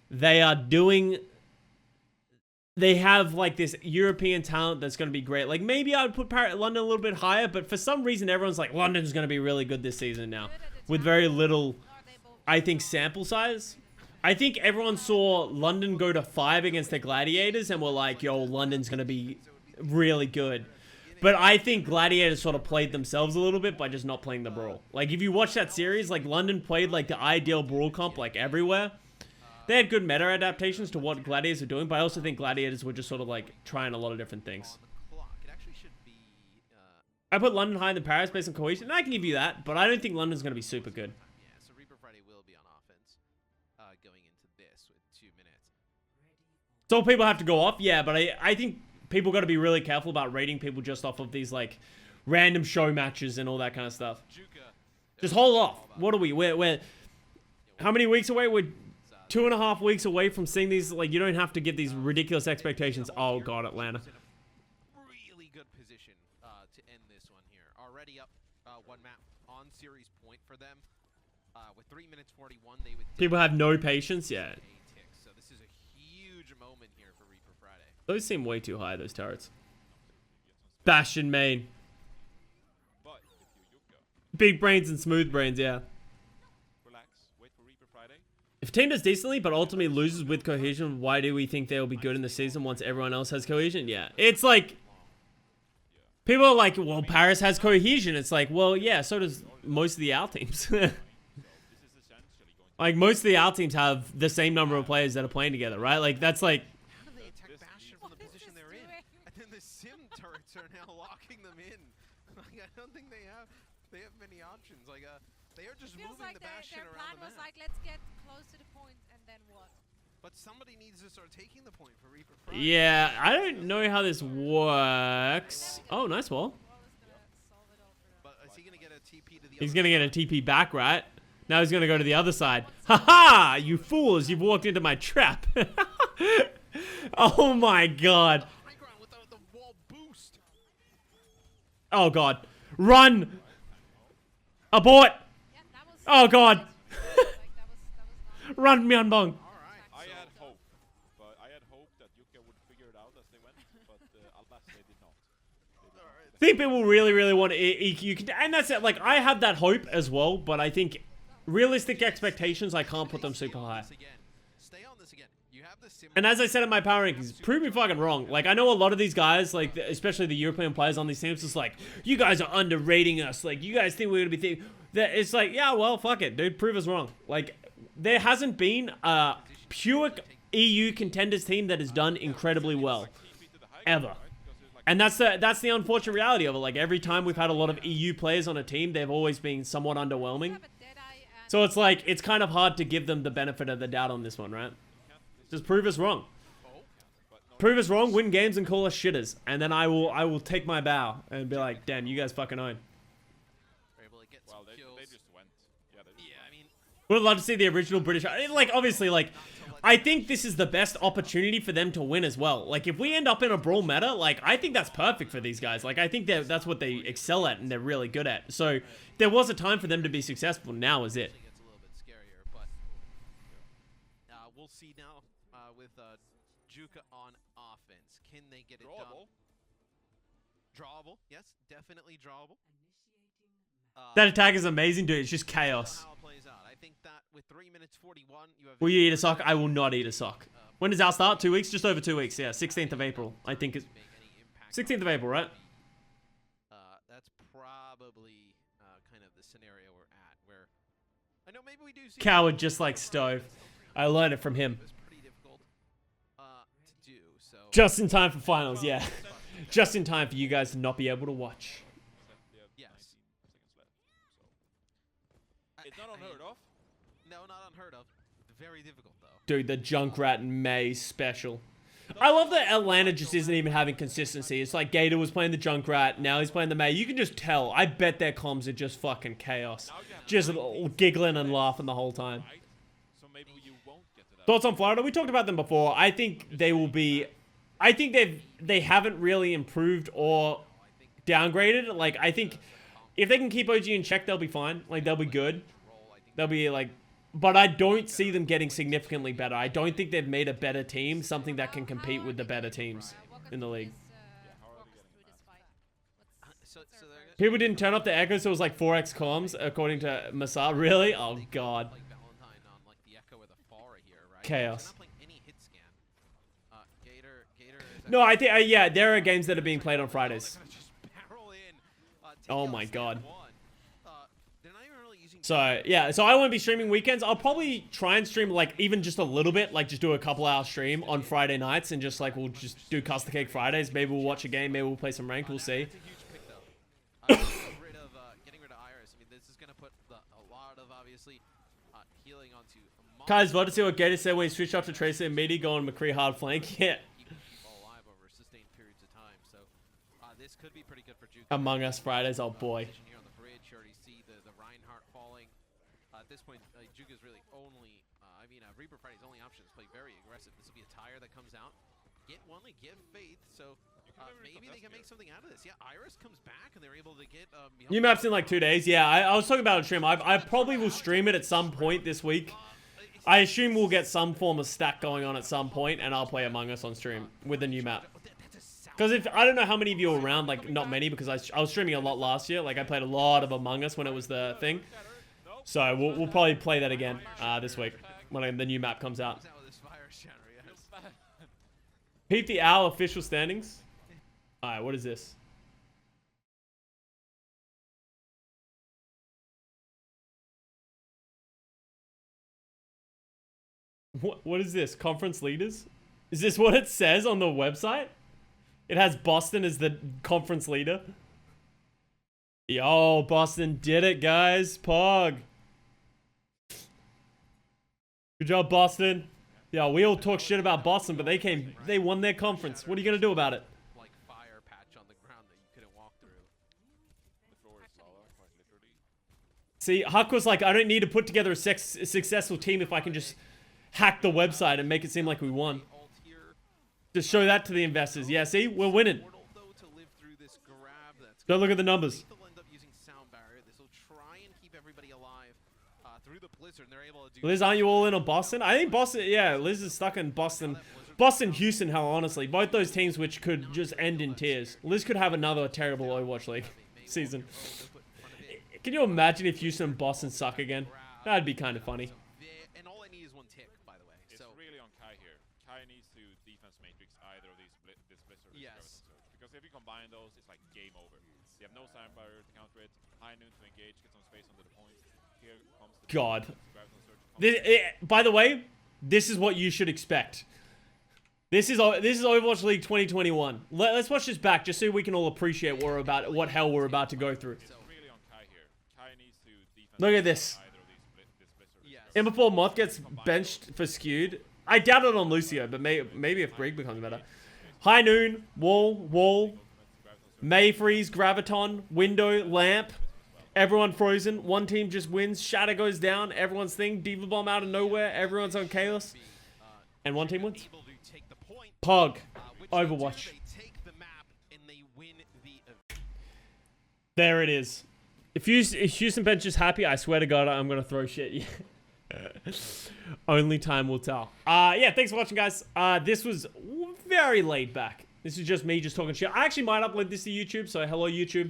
A: they are doing. They have like this European talent that's going to be great. Like maybe I would put London a little bit higher, but for some reason everyone's like London's going to be really good this season now, with very little, I think, sample size. I think everyone saw London go to 5 against the Gladiators and were like, yo, London's going to be really good. But I think Gladiators sort of played themselves a little bit by just not playing the Brawl. Like, if you watch that series, like, London played, like, the ideal Brawl comp, like, everywhere. They had good meta adaptations to what Gladiators were doing, but I also think Gladiators were just sort of, like, trying a lot of different things.
C: It actually should be.
A: I put London higher than Paris based on cohesion, and I can give you that, but I don't think London's going to be super good.
C: Yeah, so Reaper Friday will be on offense going into this with 2 minutes.
A: So people have to go off, yeah, but I think people got to be really careful about rating people just off of these, like, random show matches and all that kind of stuff. Just hold off. What are we? We're how many weeks away? We're 2.5 weeks away from seeing these. Like, you don't have to give these ridiculous expectations. Oh, God, Atlanta.
C: Really good position to end this one here. Already up one map on series point for them. With 3 minutes 41, they would.
A: People have no patience, yeah.
C: So this is a huge moment here for Reaper Friday.
A: Those seem way too high, those turrets. Bastion main.
D: But if you Yuka,
A: Big brains and smooth brains, yeah.
D: relax, wait for Reaper Friday.
A: If a team does decently, but ultimately loses with cohesion, why do we think they'll be good in the season once everyone else has cohesion? Yeah. It's like, people are like, well, Paris has cohesion. It's like, well, yeah, so does most of the AL teams.
D: This is essentially going to
A: Like, most of the AL teams have the same number of players that are playing together, right? Like, that's like,
C: How do they attack Bastion from the position they're in? And then the Sim turrets are now locking them in. Like, I don't think they have many options. Like, they are just
B: Feels
C: moving
B: like
C: the Bastion
B: their
C: around
B: plan
C: the
B: was
C: map.
B: like, let's get close to the point and then what?
C: But somebody needs to start taking the point for Reaper Friday.
A: yeah, I don't know how this works. Oh, nice wall.
B: What was gonna solve it all for them?
C: But is he gonna get a TP to the
A: He's
C: other
A: gonna get a
C: side?
A: TP back, right? Now he's gonna go to the other side. Haha! You fools! You've walked into my trap. Oh my God!
C: High ground with the
A: Oh, God. Run! Abort!
B: Yeah, that was.
A: Oh, God.
B: Like, that was not.
A: Run, Myunbong.
C: All right.
D: I
C: so-
D: had hope, but I had hope that Yuka would figure it out as they went, but alas, they did not.
A: I think people really want EQ, and that's it. Like, I have that hope as well, but I think realistic expectations, I can't put them super high.
C: Stay on this again. You have the sim.
A: And as I said in my power rankings, prove me fucking wrong. Like, I know a lot of these guys, like, especially the European players on these teams, just like, you guys are underrating us. Like, you guys think we're gonna be thinking that it's like, yeah, well, fuck it, dude, prove us wrong. Like, there hasn't been a pure EU contenders team that has done incredibly well, ever. And that's the unfortunate reality of it. Like, every time we've had a lot of EU players on a team, they've always been somewhat underwhelming.
B: Have a Deadeye and
A: So it's like, it's kind of hard to give them the benefit of the doubt on this one, right? Just prove us wrong. Prove us wrong, win games, and call us shitters. And then I will take my bow and be like, damn, you guys fucking own.
C: We're able to get some
D: Well, they
C: kills.
D: just went. Yeah, they just
C: Yeah, I mean,
A: Would love to see the original British. Like, obviously, like, I think this is the best opportunity for them to win as well. Like, if we end up in a brawl meta, like, I think that's perfect for these guys. Like, I think that's what they excel at and they're really good at. So, there was a time for them to be successful. Now is it.
C: it gets a little bit scarier, but we'll see now with Juka on offense. Can they get it
D: Drawable.
C: done? Drawable, yes, definitely drawable.
A: That attack is amazing, dude. It's just chaos.
C: How it plays out. I think that with 3 minutes 41, you have.
A: Will you eat a sock? I will not eat a sock. When does our start? 2 weeks? Just over 2 weeks. Yeah, 16th of April. I think it's 16th of April, right?
C: That's probably kind of the scenario we're at, where I know maybe we do see
A: Coward just like Stove. I learned it from him.
C: It's pretty difficult to do. So
A: Just in time for finals, yeah. Just in time for you guys to not be able to watch.
C: yes,
D: It's not unheard of.
C: no, not unheard of. Very difficult though.
A: Dude, the Junkrat and May special. I love that Atlanta just isn't even having consistency. It's like Gator was playing the Junkrat, now he's playing the May. You can just tell. I bet their comms are just fucking chaos. Just giggling and laughing the whole time.
D: Right? So maybe you won't get to that.
A: Thoughts on Florida? We talked about them before. I think they will be... I think they haven't really improved or downgraded. Like, I think if they can keep OG in check, they'll be fine. Like, they'll be good. They'll be, like... But I don't see them getting significantly better. I don't think they've made a better team, something that can compete with the better teams in the league.
B: Walk us through this fight.
C: So they're
A: People didn't turn up the echo, so it was like 4x comms, according to Masa. Really? Oh, God.
C: like Valentine on like the Echo or the Fara here, right?
A: Chaos.
C: They're not playing any hit scan. Gator is
A: No, I think, yeah, there are games that are being played on Fridays.
C: gonna just barrel in. Take
A: Oh
C: out
A: my
C: stand
A: God.
C: one. They're not even really using.
A: So, yeah, so I won't be streaming weekends. I'll probably try and stream, like, even just a little bit, like, just do a couple hour stream on Friday nights and just, like, we'll just do Custa Cake Fridays. Maybe we'll watch a game, maybe we'll play some ranked, we'll see.
C: That's a huge pick though. Getting rid of Iris. I mean, this is gonna put a lot of obviously healing onto.
A: Guys, vote to see what Gator said when he switched up to Tracer and Meaty going McCree hard flank. Yeah.
C: Keeping people alive over sustained periods of time. So this could be pretty good for Juke.
A: Among Us Fridays, oh boy.
C: Here on the bridge, you already see the Reinhardt falling. At this point, Juke is really only. Reaper Friday's only option is play very aggressive. This will be a tire that comes out. Get one, they give faith. So maybe they can make something out of this. Yeah, Iris comes back and they're able to get.
A: New map's in like 2 days. Yeah, I was talking about a stream. I probably will stream it at some point this week. I assume we'll get some form of stack going on at some point, and I'll play Among Us on stream with the new map. Because if I don't know how many of you are around, like not many, because I was streaming a lot last year. Like I played a lot of Among Us when it was the thing. So we'll probably play that again this week when the new map comes out. Peep the OWL official standings. All right, what is this? What is this? Conference leaders? Is this what it says on the website? It has Boston as the conference leader. Yo, Boston did it, guys. Pog. Good job, Boston. Yeah, we all talk shit about Boston, but they won their conference. What are you gonna do about it?
C: Like fire patch on the ground that you couldn't walk through.
D: The floor is lava, quite literally.
A: See, Huck was like, I don't need to put together a successful team if I can just hack the website and make it seem like we won.
C: Ult here.
A: Just show that to the investors. Yeah, see, we're winning.
C: Portal, though, to live through this grab that's
A: Don't look at the numbers.
C: They'll end up using sound barrier. This will try and keep everybody alive through the blizzard, and they're able to do.
A: Liz, aren't you all in on Boston? I think Boston, yeah, Liz is stuck in Boston. Boston, Houston, hell, honestly. Both those teams which could just end in tears. Liz could have another terrible Overwatch League season. Can you imagine if Houston and Boston suck again? That'd be kind of funny.
C: And all I need is one tick, by the way.
D: It's
C: So
D: really on Kai here. Kai needs to defense matrix either of these this Blizzard or this
C: Yes.
D: Graviton Surge. Because if you combine those, it's like game over. You have no sound barrier to counter it. High noon to engage, get some space under the point. Here comes the
A: God.
D: Graviton Surge.
A: By the way, this is what you should expect. This is Overwatch League 2021. Let's watch this back just so we can all appreciate what hell we're about to go through.
D: It's really on Kai here. Kai needs to defense
A: Look at this.
D: either of these this Blizzard or
C: Yes.
A: And before Moth gets benched for skewed, I doubt it on Lucio, but maybe if Brig becomes better. High noon, wall, May freeze, graviton, window, lamp. Everyone frozen. One team just wins. Shatter goes down. Everyone's thing. Diva bomb out of nowhere. Everyone's on chaos. And one team wins.
C: able to take the point,
A: Pog.
C: which
A: Overwatch.
C: They take the map and they win the event.
A: There it is. If Houston bench is happy, I swear to God, I'm going to throw shit. Only time will tell. Yeah, thanks for watching, guys. This was very laid back. This is just me just talking shit. I actually might upload this to YouTube, so hello, YouTube.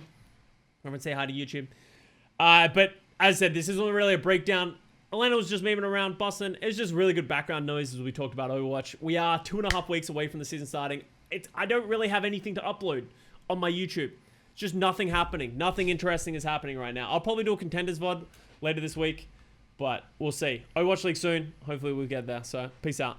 A: Everyone say hi to YouTube. But as I said, this isn't really a breakdown. Atlanta was just moving around. Boston, it's just really good background noise as we talked about Overwatch. We are 2.5 weeks away from the season starting. I don't really have anything to upload on my YouTube. It's just nothing happening. Nothing interesting is happening right now. I'll probably do a Contenders VOD later this week, but we'll see. Overwatch League soon. Hopefully we'll get there. So, peace out.